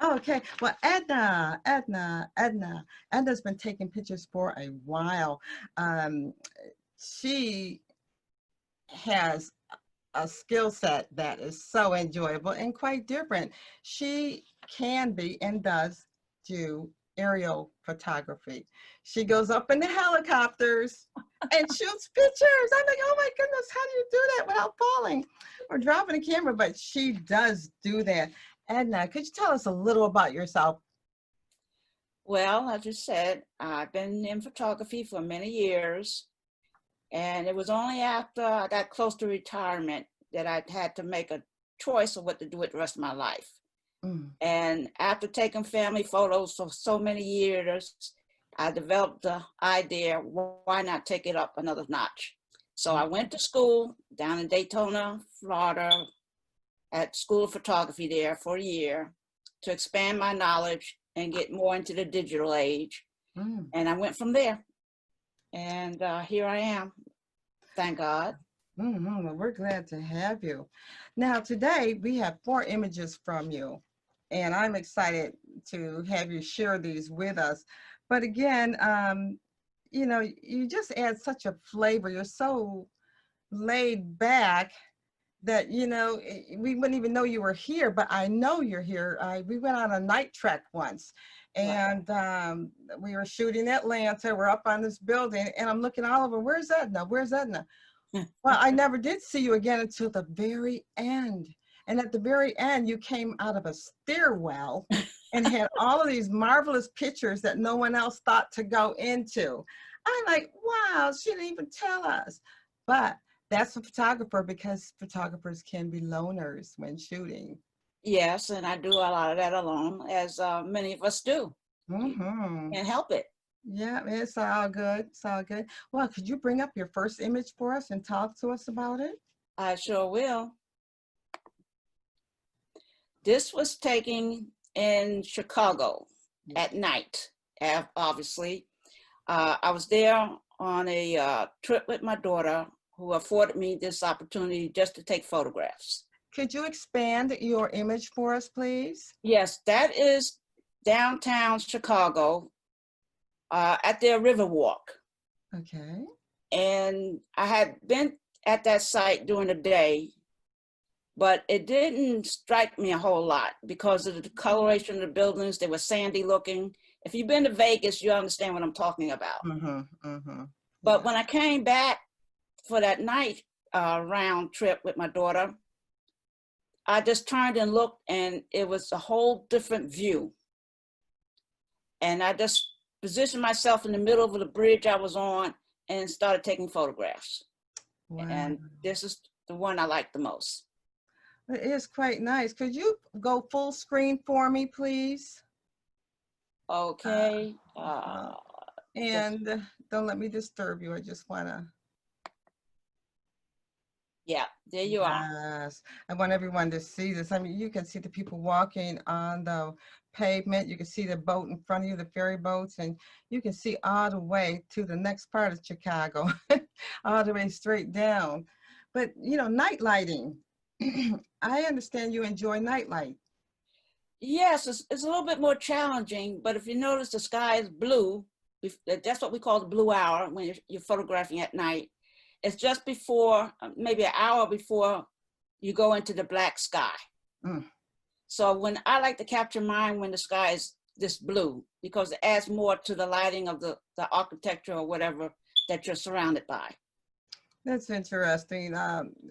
[SPEAKER 2] Okay, well, Edna's been taking pictures for a while. She has a skill set that is so enjoyable and quite different. She can be and does do aerial photography. She goes up in the helicopters and shoots pictures. I'm like, oh my goodness, how do you do that without falling or dropping a camera? But she does do that. Edna, could you tell us a little about yourself?
[SPEAKER 6] Well, as you said, I've been in photography for many years. And it was only after I got close to retirement that I had to make a choice of what to do with the rest of my life. And after taking family photos for so many years, I developed the idea, why not take it up another notch? So I went to school down in Daytona, Florida, at School of Photography there for a year to expand my knowledge and get more into the digital age. And I went from there. And here I am, thank God.
[SPEAKER 2] Well, we're glad to have you. Now, today we have 4 images from you, and I'm excited to have you share these with us. But again, you just add such a flavor. You're so laid back that, we wouldn't even know you were here, but I know you're here. We went on a night trek once, And we were shooting Atlanta. We're up on this building, and I'm looking all over. Where's Edna? Where's Edna? Well, I never did see you again until the very end. And at the very end, you came out of a stairwell and had all of these marvelous pictures that no one else thought to go into. I'm like, wow, she didn't even tell us. But that's a photographer, because photographers can be loners when shooting.
[SPEAKER 6] Yes, and I do a lot of that alone, as many of us do.
[SPEAKER 2] Mm-hmm.
[SPEAKER 6] Can't help it.
[SPEAKER 2] Yeah, it's all good. It's all good. Well, could you bring up your first image for us and talk to us about it?
[SPEAKER 6] I sure will. This was taken in Chicago at night, obviously. I was there on a trip with my daughter, who afforded me this opportunity just to take photographs.
[SPEAKER 2] Could you expand your image for us, please?
[SPEAKER 6] Yes, that is downtown Chicago at their Riverwalk.
[SPEAKER 2] Okay.
[SPEAKER 6] And I had been at that site during the day, but it didn't strike me a whole lot because of the coloration of the buildings. They were sandy looking. If you've been to Vegas, you understand what I'm talking about.
[SPEAKER 2] Mm-hmm, mm-hmm.
[SPEAKER 6] But when I came back for that night round trip with my daughter, I just turned and looked, and it was a whole different view. And I just positioned myself in the middle of the bridge I was on and started taking photographs.
[SPEAKER 2] Wow.
[SPEAKER 6] And this is the one I like the most.
[SPEAKER 2] It is quite nice. Could you go full screen for me, please?
[SPEAKER 6] Okay.
[SPEAKER 2] And don't let me disturb you. I just want to.
[SPEAKER 6] Yeah, there you are.
[SPEAKER 2] Yes. I want everyone to see this. I mean, you can see the people walking on the pavement. You can see the boat in front of you, the ferry boats, and you can see all the way to the next part of Chicago, all the way straight down. But, you know, night lighting. I understand you enjoy nightlight.
[SPEAKER 6] Yes, it's a little bit more challenging, but if you notice the sky is blue, that's what we call the blue hour when you're photographing at night. It's just before, maybe an hour before you go into the black sky.
[SPEAKER 2] Mm.
[SPEAKER 6] So when I like to capture mine when the sky is this blue, because it adds more to the lighting of the architecture or whatever that you're surrounded by.
[SPEAKER 2] That's interesting.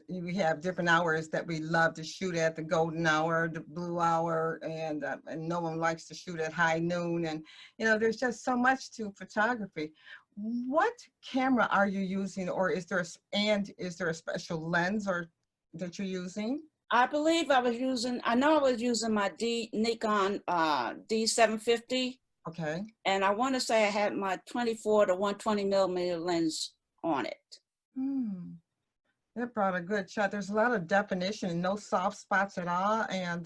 [SPEAKER 2] We have different hours that we love to shoot at: the golden hour, the blue hour, and no one likes to shoot at high noon. And, you know, there's just so much to photography. What camera are you using, or is there a special lens that you're using?
[SPEAKER 6] I believe I know I was using my Nikon D750.
[SPEAKER 2] Okay.
[SPEAKER 6] And I want to say I had my 24 to 120 millimeter lens on it.
[SPEAKER 2] That brought a good shot. There's a lot of definition and no soft spots at all. And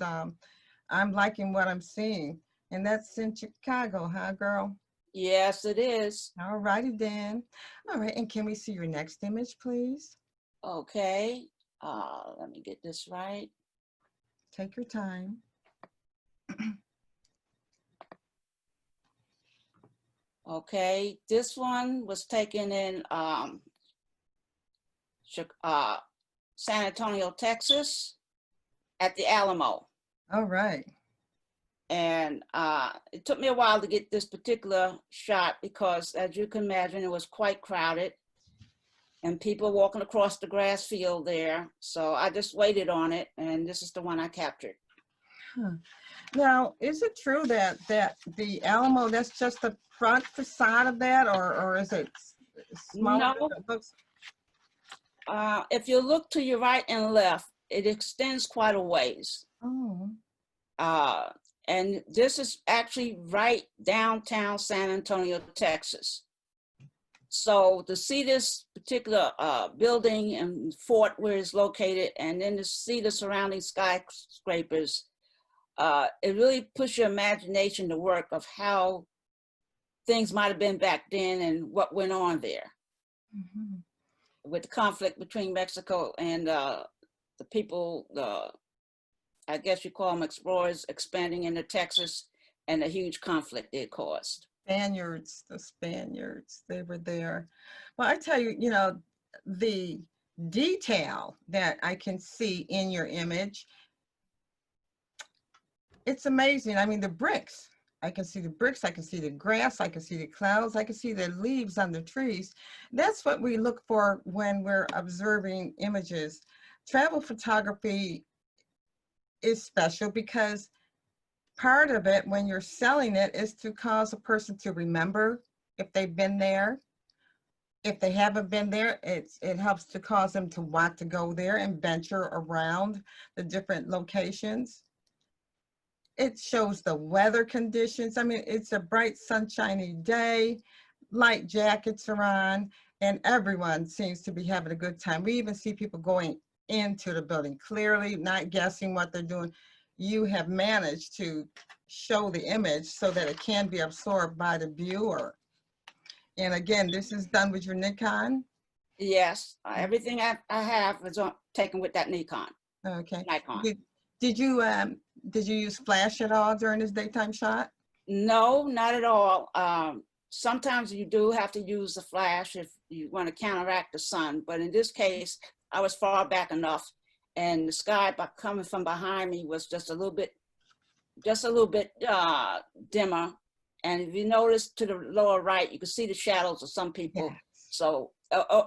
[SPEAKER 2] I'm liking what I'm seeing. And that's in Chicago, huh, girl?
[SPEAKER 6] Yes, it is.
[SPEAKER 2] All righty then. All right, and can we see your next image, please?
[SPEAKER 6] Okay, let me get this right.
[SPEAKER 2] Take your time.
[SPEAKER 6] Okay, this one was taken in San Antonio, Texas, at the Alamo.
[SPEAKER 2] All right.
[SPEAKER 6] And it took me a while to get this particular shot because, as you can imagine, it was quite crowded and people walking across the grass field there. So I just waited on it, and this is the one I captured.
[SPEAKER 2] Huh. Now, is it true that the Alamo, that's just the front facade of that, or is it smaller
[SPEAKER 6] No.
[SPEAKER 2] than it looks?
[SPEAKER 6] If you look to your right and left, it extends quite a ways.
[SPEAKER 2] Oh.
[SPEAKER 6] And this is actually right downtown San Antonio, Texas. So to see this particular building and fort where it's located, and then to see the surrounding skyscrapers, it really puts your imagination to work of how things might have been back then and what went on there.
[SPEAKER 2] Mm-hmm.
[SPEAKER 6] With the conflict between Mexico and the people, I guess you call them explorers, expanding into Texas, and the huge conflict it caused.
[SPEAKER 2] The Spaniards, they were there. Well, I tell you, you know, the detail that I can see in your image, it's amazing. I mean, the bricks. I can see the bricks, I can see the grass, I can see the clouds, I can see the leaves on the trees. That's what we look for when we're observing images. Travel photography is special because part of it when you're selling it is to cause a person to remember if they've been there. If they haven't been there, it helps to cause them to want to go there and venture around the different locations. It shows the weather conditions. I mean, it's a bright, sunshiny day, light jackets are on, and everyone seems to be having a good time. We even see people going into the building, clearly not guessing what they're doing. You have managed to show the image so that it can be absorbed by the viewer. And again, this is done with your Nikon.
[SPEAKER 6] Yes, everything I have is taken with that Nikon.
[SPEAKER 2] Okay.
[SPEAKER 6] Nikon.
[SPEAKER 2] Did you use flash at all during this daytime shot?
[SPEAKER 6] No, not at all. Sometimes you do have to use the flash if you want to counteract the sun, but in this case, I was far back enough, and the sky coming from behind me was just a little bit dimmer. And if you notice to the lower right, you can see the shadows of some people.
[SPEAKER 2] Yes.
[SPEAKER 6] So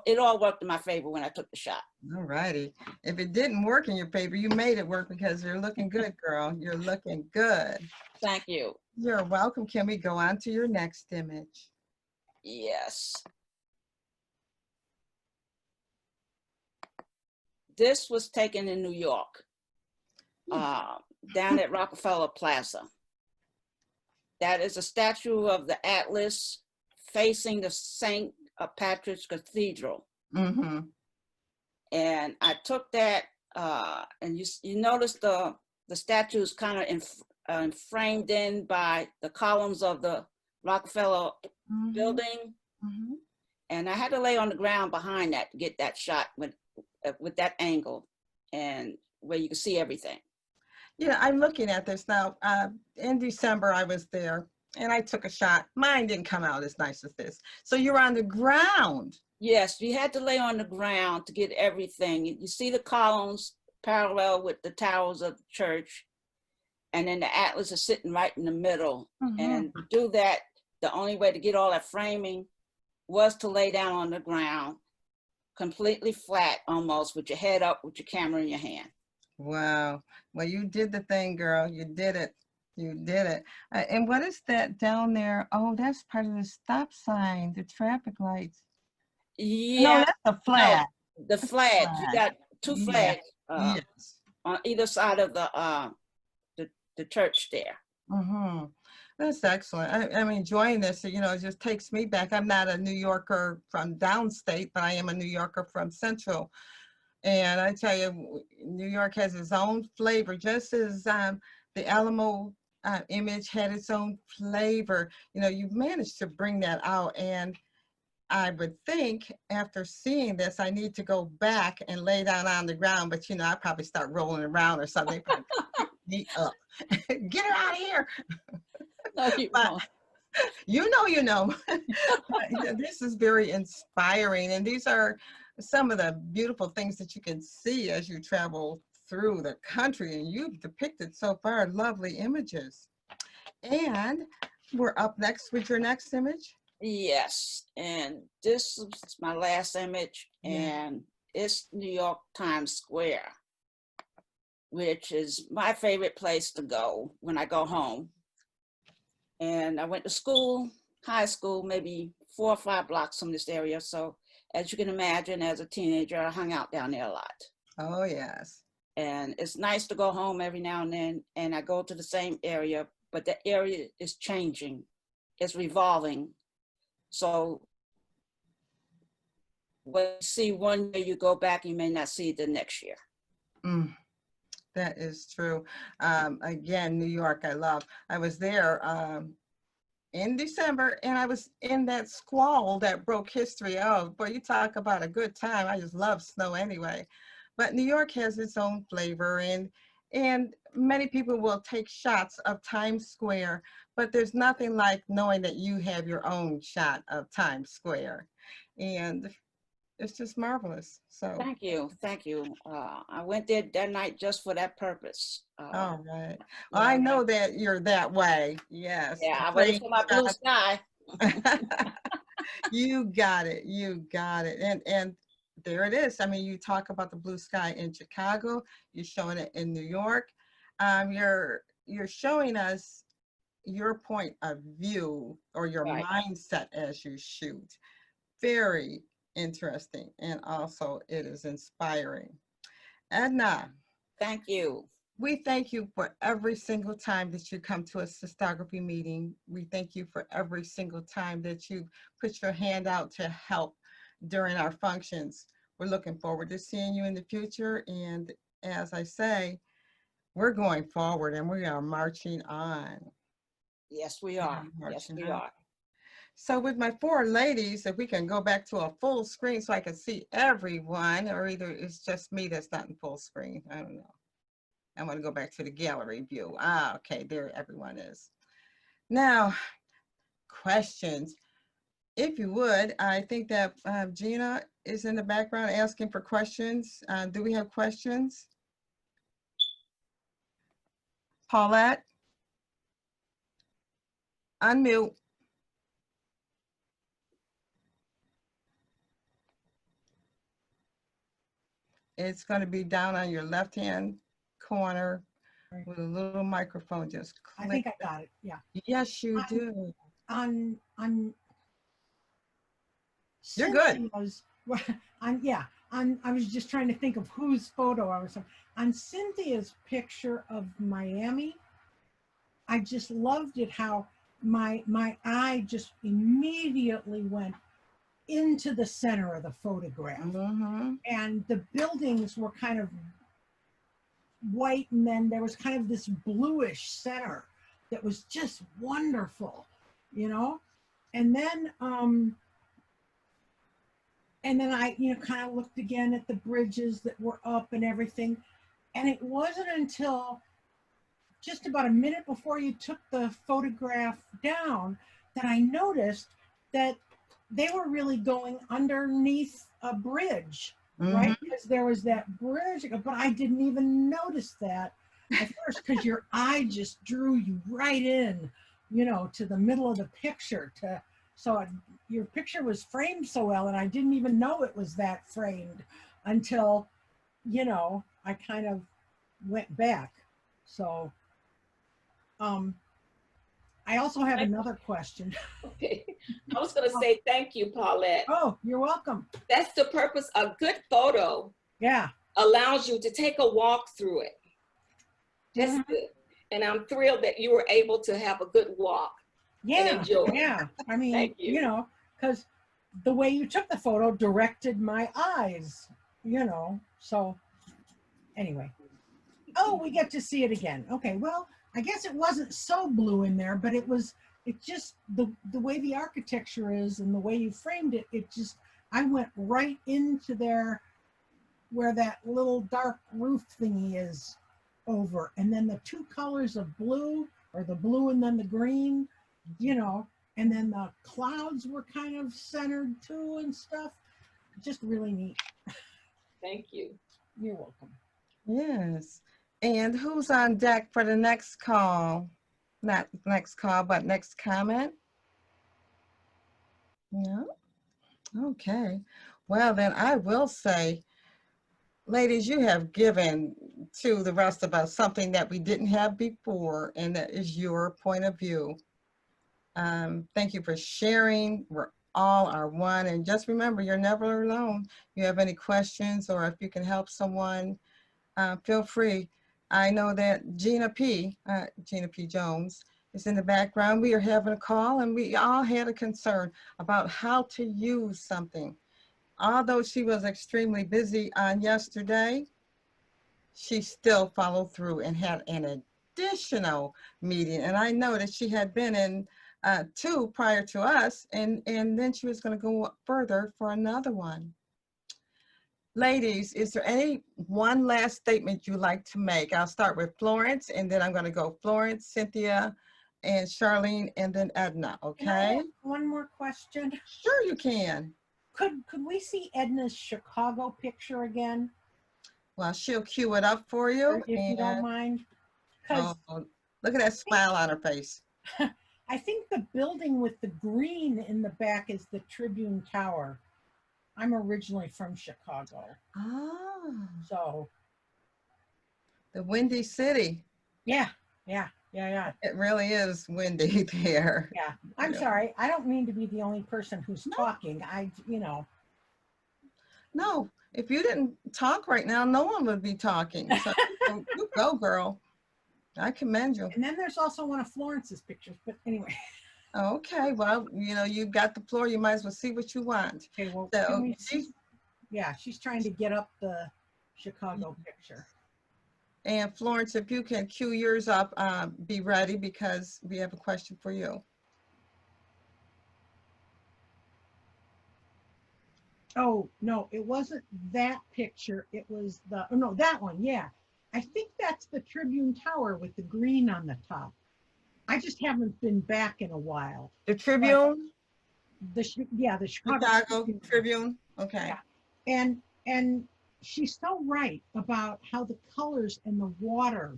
[SPEAKER 6] it all worked in my favor when I took the shot.
[SPEAKER 2] All righty. If it didn't work in your favor, you made it work because you're looking good, girl. You're looking good.
[SPEAKER 6] Thank you.
[SPEAKER 2] You're welcome. Can we go on to your next image?
[SPEAKER 6] Yes. This was taken in New York, down at Rockefeller Plaza. That is a statue of the Atlas facing the St. Patrick's Cathedral.
[SPEAKER 2] Mm-hmm.
[SPEAKER 6] And I took that, and you notice the statue is kind of framed in by the columns of the Rockefeller building.
[SPEAKER 2] Mm-hmm.
[SPEAKER 6] And I had to lay on the ground behind that to get that shot with that angle and where you can see everything.
[SPEAKER 2] Yeah, I'm looking at this now. In December, I was there and I took a shot. Mine didn't come out as nice as this. So you're on the ground.
[SPEAKER 6] Yes, you had to lay on the ground to get everything. You see the columns parallel with the towers of the church, and then the Atlas is sitting right in the middle.
[SPEAKER 2] Mm-hmm.
[SPEAKER 6] And to do that, the only way to get all that framing was to lay down on the ground, completely flat almost, with your head up with your camera in your hand.
[SPEAKER 2] Wow. Well, you did the thing, girl. You did it. You did it. And what is that down there? Oh, that's part of the stop sign, the traffic lights.
[SPEAKER 6] Yeah.
[SPEAKER 2] No, that's a flag.
[SPEAKER 6] No, the flag. You got two flags
[SPEAKER 2] Yes.
[SPEAKER 6] on either side of the church there.
[SPEAKER 2] Mm-hmm. That's excellent. I'm enjoying this. You know, it just takes me back. I'm not a New Yorker from downstate, but I am a New Yorker from Central. And I tell you, New York has its own flavor, just as the Alamo image had its own flavor. You know, you've managed to bring that out. And I would think after seeing this, I need to go back and lay down on the ground. But, you know, I probably start rolling around or something. Pick me up. Get her out of here.
[SPEAKER 6] No, you won't.
[SPEAKER 2] You know. This is very inspiring. And these are some of the beautiful things that you can see as you travel through the country. And you've depicted so far lovely images. And we're up next with your next image.
[SPEAKER 6] Yes, and this is my last image, and it's New York Times Square, which is my favorite place to go when I go home. And I went to school, high school, maybe 4 or 5 blocks from this area. So as you can imagine, as a teenager, I hung out down there a lot.
[SPEAKER 2] Oh, yes.
[SPEAKER 6] And it's nice to go home every now and then, and I go to the same area, but the area is changing. It's revolving. So what you see one year, you go back, you may not see it the next year.
[SPEAKER 2] That is true. Again, New York, I love. I was there in December, and I was in that squall that broke history. Oh, boy, you talk about a good time. I just love snow anyway. But New York has its own flavor, and many people will take shots of Times Square, but there's nothing like knowing that you have your own shot of Times Square. And it's just marvelous. So,
[SPEAKER 6] Thank you, thank you. I went there that night just for that purpose.
[SPEAKER 2] all right. Well,
[SPEAKER 6] Yeah,
[SPEAKER 2] I know that you're that way. Yes.
[SPEAKER 6] yeah, I waited
[SPEAKER 2] Praise
[SPEAKER 6] for my blue sky.
[SPEAKER 2] God. You got it. You got it. And there it is. I mean, you talk about the blue sky in Chicago. You're showing it in New York. You're showing us your point of view or your
[SPEAKER 6] Right.
[SPEAKER 2] mindset as you shoot. Very interesting, and also it is inspiring. Edna,
[SPEAKER 6] Thank you.
[SPEAKER 2] we thank you for every single time that you come to a Sistography meeting. We thank you for every single time that you put your hand out to help during our functions. We're looking forward to seeing you in the future. And as I say, we're going forward and we are marching on.
[SPEAKER 6] Yes, we are. Yes,
[SPEAKER 2] Marching
[SPEAKER 6] we
[SPEAKER 2] on.
[SPEAKER 6] are.
[SPEAKER 2] So with my four ladies, if we can go back to a full screen so I can see everyone, or either it's just me that's not in full screen. I don't know. I want to go back to the gallery view. Ah, okay, there everyone is. Now, questions. If you would, I think that Gina is in the background asking for questions. Do we have questions? Paulette? Unmute. It's going to be down on your left-hand corner with a little microphone. Just click.
[SPEAKER 7] I think I got it. Yeah.
[SPEAKER 2] Yes, you do.
[SPEAKER 7] On
[SPEAKER 2] You're good.
[SPEAKER 7] Cynthia's, I was just trying to think of whose photo I was on Cynthia's picture of Miami. I just loved it how my eye just immediately went into the center of the photograph.
[SPEAKER 2] Mm-hmm.
[SPEAKER 7] And the buildings were kind of white, and then there was kind of this bluish center that was just wonderful, you know. And then I, kind of looked again at the bridges that were up and everything. And it wasn't until just about a minute before you took the photograph down that I noticed that they were really going underneath a bridge, right? Because there was that bridge, but I didn't even notice that at first because your eye just drew you right in, to the middle of the picture. Your picture was framed so well, and I didn't even know it was that framed until, I kind of went back. So, I also have another question.
[SPEAKER 4] Okay. I was going to say thank you, Paulette.
[SPEAKER 7] Oh, you're welcome.
[SPEAKER 4] That's the purpose. A good photo
[SPEAKER 7] Yeah.
[SPEAKER 4] allows you to take a walk through it. That's good. And I'm thrilled that you were able to have a good walk.
[SPEAKER 7] Yeah.
[SPEAKER 4] And enjoy.
[SPEAKER 7] Yeah. I mean,
[SPEAKER 4] Thank you.
[SPEAKER 7] because the way you took the photo directed my eyes, so anyway. Oh, we get to see it again. Okay, well, I guess it wasn't so blue in there, but it just, the way the architecture is and the way you framed it, I went right into there where that little dark roof thingy is over. And then the two colors of blue, or the blue and then the green, and then the clouds were kind of centered too and stuff. Just really neat.
[SPEAKER 4] Thank you.
[SPEAKER 7] You're welcome.
[SPEAKER 2] Yes. And who's on deck for the next call? Not next call, but next comment? Yeah. Okay. Well, then I will say, ladies, you have given to the rest of us something that we didn't have before, and that is your point of view. Thank you for sharing. We're all are one. And just remember, you're never alone. If you have any questions or if you can help someone, feel free. I know that Gina P. Jones is in the background. We are having a call, and we all had a concern about how to use something. Although she was extremely busy on yesterday, she still followed through and had an additional meeting. And I know that she had been in 2 prior to us, and then she was going to go further for another one. Ladies, is there any one last statement you'd like to make? I'll start with Florence, and then I'm going to go Florence, Cynthia, and Charlene, and then Edna,
[SPEAKER 7] Can I
[SPEAKER 2] okay?
[SPEAKER 7] ask one more question?
[SPEAKER 2] Sure you can.
[SPEAKER 7] Could we see Edna's Chicago picture again,
[SPEAKER 2] Well, she'll cue it up for you.
[SPEAKER 7] if you don't
[SPEAKER 2] And
[SPEAKER 7] mind? Because
[SPEAKER 2] look at that smile on her face.
[SPEAKER 7] I think the building with the green in the back is the Tribune Tower. I'm originally from Chicago,
[SPEAKER 2] Oh,
[SPEAKER 7] so
[SPEAKER 2] the Windy City.
[SPEAKER 7] yeah.
[SPEAKER 2] It really is windy there.
[SPEAKER 7] Yeah, I'm
[SPEAKER 2] Yeah.
[SPEAKER 7] sorry. I don't mean to be the only person who's talking.
[SPEAKER 2] No, if you didn't talk right now, no one would be talking. So you go, girl. I commend you.
[SPEAKER 7] And then there's also one of Florence's pictures, but anyway.
[SPEAKER 2] Okay, well, you got the floor. You might as well see what you want.
[SPEAKER 7] Okay, well,
[SPEAKER 2] So
[SPEAKER 7] can we see? Yeah, she's trying to get up the Chicago picture.
[SPEAKER 2] And Florence, if you can cue yours up, be ready because we have a question for you.
[SPEAKER 7] Oh, no, it wasn't that picture. It was oh, no, that one. Yeah. I think that's the Tribune Tower with the green on the top. I just haven't been back in a while.
[SPEAKER 2] The Tribune?
[SPEAKER 7] The Chicago
[SPEAKER 2] Chicago Tribune? Okay.
[SPEAKER 7] Yeah. And she's so right about how the colors and the water,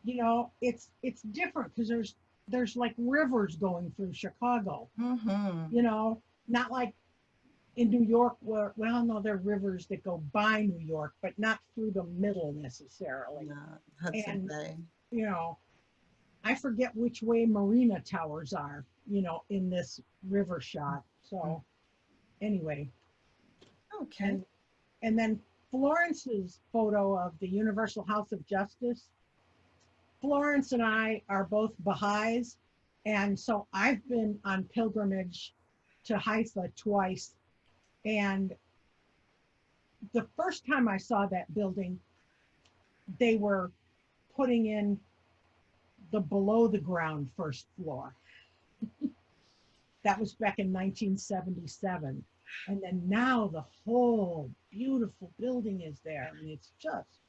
[SPEAKER 7] it's different because there's like rivers going through Chicago,
[SPEAKER 2] Mm-hmm.
[SPEAKER 7] not like in New York where, well, no, there are rivers that go by New York, but not through the middle necessarily.
[SPEAKER 2] No, Hudson
[SPEAKER 7] And,
[SPEAKER 2] Bay.
[SPEAKER 7] I forget which way Marina Towers are, in this river shot. So anyway.
[SPEAKER 2] Okay.
[SPEAKER 7] And then Florence's photo of the Universal House of Justice. Florence and I are both Baha'is. And so I've been on pilgrimage to Haifa twice. And the first time I saw that building, they were putting in the below the ground first floor. That was back in 1977. And then now the whole beautiful building is there. And it's just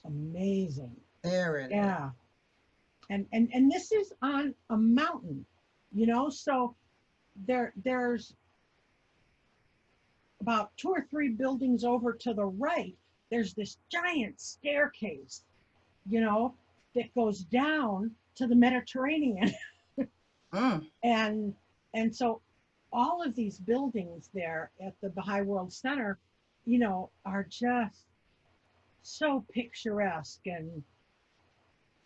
[SPEAKER 7] amazing.
[SPEAKER 2] There it is.
[SPEAKER 7] Yeah. And this is on a mountain, so there's about 2 or 3 buildings over to the right. There's this giant staircase, that goes down to the Mediterranean. And so all of these buildings there at the Baha'i World Center, are just so picturesque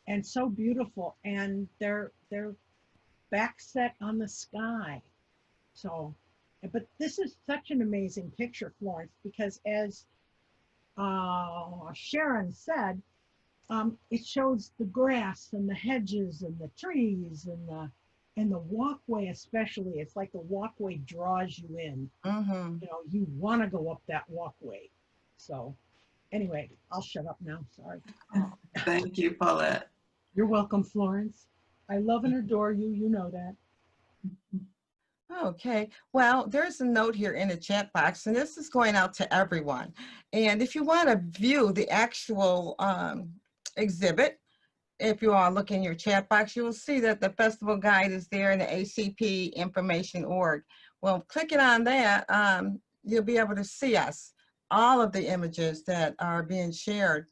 [SPEAKER 7] and so beautiful, and they're back set on the sky. So, but this is such an amazing picture, Florence, because as Sharon said, it shows the grass and the hedges and the trees and the walkway especially. It's like the walkway draws you in.
[SPEAKER 2] Mm-hmm.
[SPEAKER 7] You want to go up that walkway. So anyway, I'll shut up now. Sorry.
[SPEAKER 3] Thank you, Paulette.
[SPEAKER 7] You're welcome, Florence. I love and adore you. You know that.
[SPEAKER 2] Okay, well, there's a note here in the chat box, and this is going out to everyone. And if you want to view the actual exhibit, if you all look in your chat box, you will see that the festival guide is there in the ACP information org. Well, clicking on that, you'll be able to see us, all of the images that are being shared.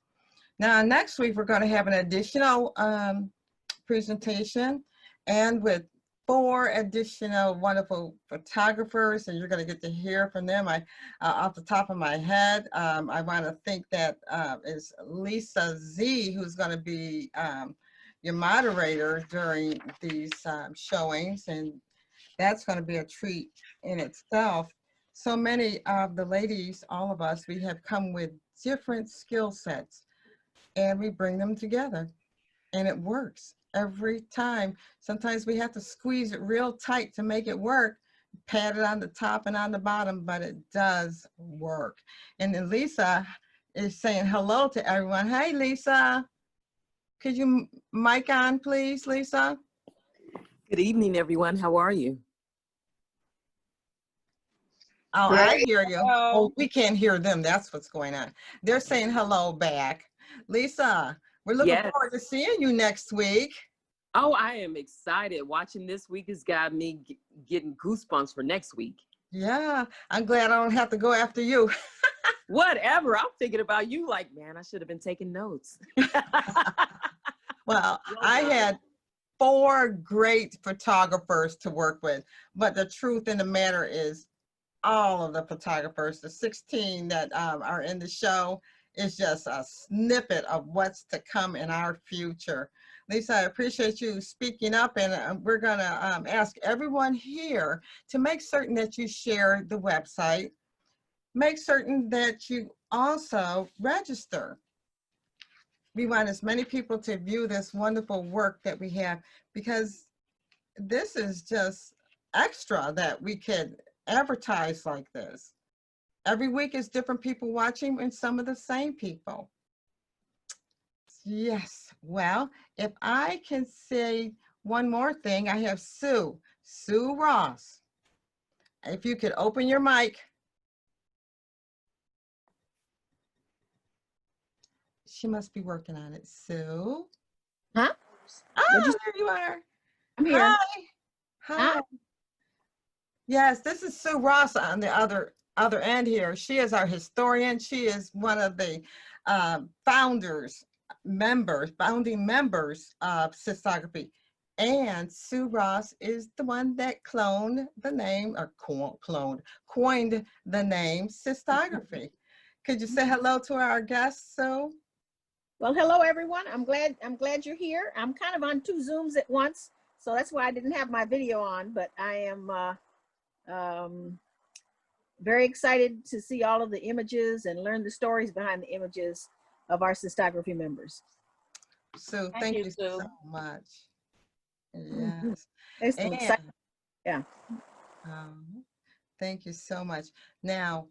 [SPEAKER 2] Now, next week, we're going to have an additional presentation, and with 4 additional wonderful photographers, and you're going to get to hear from them. Off the top of my head, I want to think that is Lisa Z, who's going to be your moderator during these showings, and that's going to be a treat in itself. So many of the ladies, all of us, we have come with different skill sets, and we bring them together, and it works every time. Sometimes we have to squeeze it real tight to make it work, pat it on the top and on the bottom, but it does work. And then Lisa is saying hello to everyone. Hey, Lisa. Could you mic on, please, Lisa?
[SPEAKER 8] Good evening, everyone. How are you?
[SPEAKER 2] Oh,
[SPEAKER 4] Great.
[SPEAKER 2] I hear you.
[SPEAKER 6] Hello.
[SPEAKER 2] Oh, we can't hear them. That's what's going on. They're saying hello back. Lisa, we're looking
[SPEAKER 8] Yes.
[SPEAKER 2] forward to seeing you next week.
[SPEAKER 8] Oh, I am excited. Watching this week has got me getting goosebumps for next week.
[SPEAKER 2] Yeah, I'm glad I don't have to go after you.
[SPEAKER 8] Whatever. I'm thinking about you like, man, I should have been taking notes.
[SPEAKER 2] Well,
[SPEAKER 8] Well
[SPEAKER 2] I
[SPEAKER 8] done.
[SPEAKER 2] had 4 great photographers to work with, but the truth in the matter is all of the photographers, the 16 that are in the show, is just a snippet of what's to come in our future. Lisa, I appreciate you speaking up, and we're gonna ask everyone here to make certain that you share the website. Make certain that you also register. We want as many people to view this wonderful work that we have, because this is just extra that we could advertise like this. Every week is different people watching and some of the same people. Yes, well, if I can say one more thing, I have Sue Ross. If you could open your mic. She must be working on it. Sue.
[SPEAKER 9] Huh? What'd
[SPEAKER 2] Oh,
[SPEAKER 9] you,
[SPEAKER 2] there you are.
[SPEAKER 9] I'm here.
[SPEAKER 2] Hi.
[SPEAKER 9] Huh?
[SPEAKER 2] Hi. Yes, this is Sue Ross on the other end here. She is our historian. She is one of the founding members of Sistagraphy. And Sue Ross is the one that coined the name Sistagraphy. Could you say hello to our guests, Sue?
[SPEAKER 9] Well, hello everyone. I'm glad you're here. I'm kind of on 2 Zooms at once, so that's why I didn't have my video on, but I am very excited to see all of the images and learn the stories behind the images of our Sistagraphy members.
[SPEAKER 2] Sue,
[SPEAKER 6] Thank
[SPEAKER 2] thank
[SPEAKER 6] you,
[SPEAKER 2] you
[SPEAKER 6] Sue.
[SPEAKER 2] so much. Yes.
[SPEAKER 9] It's
[SPEAKER 2] And
[SPEAKER 9] exciting. Yeah.
[SPEAKER 2] thank you so much. Now,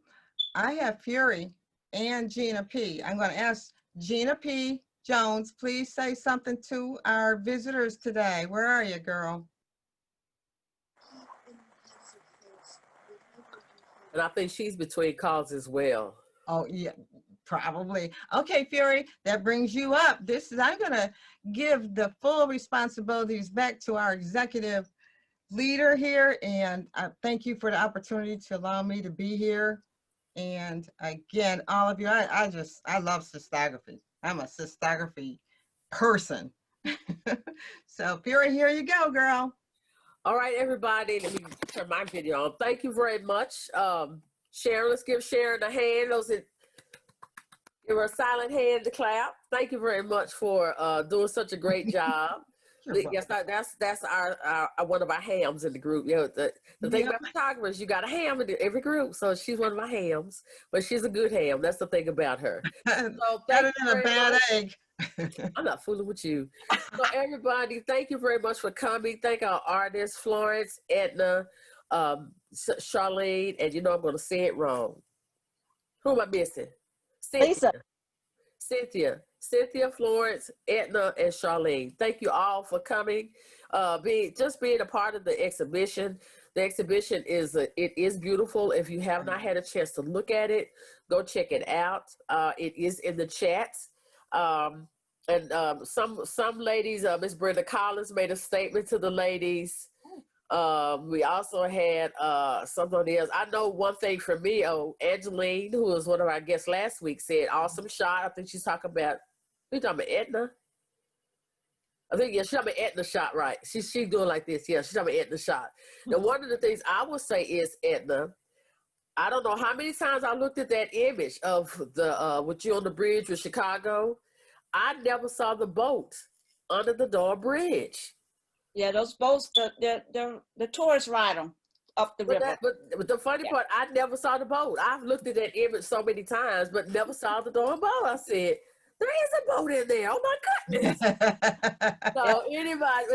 [SPEAKER 2] I have Fury and Gina P. I'm going to ask Gina P. Jones, please say something to our visitors today. Where are you, girl?
[SPEAKER 1] And I think she's between calls as well.
[SPEAKER 2] Oh, yeah, probably. Okay, Fury, that brings you up. I'm going to give the full responsibilities back to our executive leader here. And I thank you for the opportunity to allow me to be here. And again, all of you, I love Sistagraphy. I'm a Sistagraphy person. So Fury, here you go, girl.
[SPEAKER 1] All right, everybody, let me turn my video on. Thank you very much. Sharon, let's give Sharon a hand. Give her a silent hand to clap. Thank you very much for doing such a great job. Yes, that's our one of our hams in the group. You know, the thing about photographers, you got a ham in every group. So she's one of my hams, but she's a good ham. That's the thing about her. So
[SPEAKER 2] Better
[SPEAKER 1] thank you
[SPEAKER 2] than a
[SPEAKER 1] very
[SPEAKER 2] bad
[SPEAKER 1] much.
[SPEAKER 2] egg.
[SPEAKER 1] I'm not fooling with you. So everybody, thank you very much for coming. Thank our artists, Florence, Edna, Charlene, and you know I'm going to say it wrong. Who am I missing?
[SPEAKER 9] Lisa.
[SPEAKER 1] Cynthia, Florence, Edna, and Charlene. Thank you all for coming, being a part of the exhibition. The exhibition is beautiful. If you have not had a chance to look at it, go check it out. It is in the chat. Some ladies, Miss Brenda Collins made a statement to the ladies. We also had somebody else. I know one thing for me, Angeline, who was one of our guests last week, said, awesome shot. I think she's talking about, who's talking about Edna? I think, yeah, she's talking about Edna shot, right. She's doing like this. Yeah, she's talking about Edna shot. Now, one of the things I will say is, Edna, I don't know how many times I looked at that image of the with you on the bridge with Chicago. I never saw the boat under the Door Bridge.
[SPEAKER 6] Yeah, those boats, the tourists ride them up the river.
[SPEAKER 1] But the funny part, I never saw the boat. I've looked at that image so many times, but never saw the darn boat. I said, there is a boat in there. Oh my goodness. So anybody,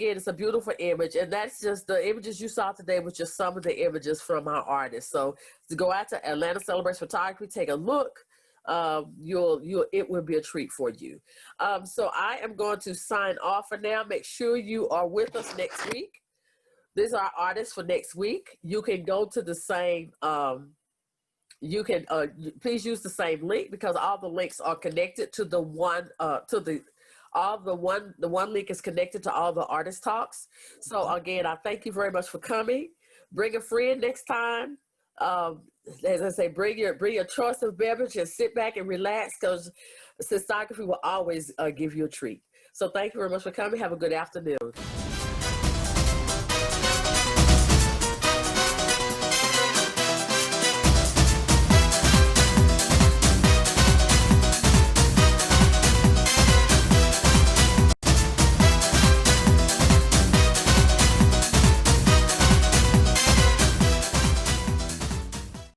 [SPEAKER 1] it's a beautiful image. And that's just the images you saw today was just some of the images from our artists. So to go out to Atlanta Celebrates Photography, take a look. It will be a treat for you. So I am going to sign off for now. Make sure you are with us next week. These are our artists for next week. You can go to the same, please use the same link because all the links are connected to the one, the one link is connected to all the artist talks. So again, I thank you very much for coming. Bring a friend next time. As I say, bring your choice of beverage and sit back and relax, because Sistagraphy will always give you a treat. So thank you very much for coming. Have a good afternoon.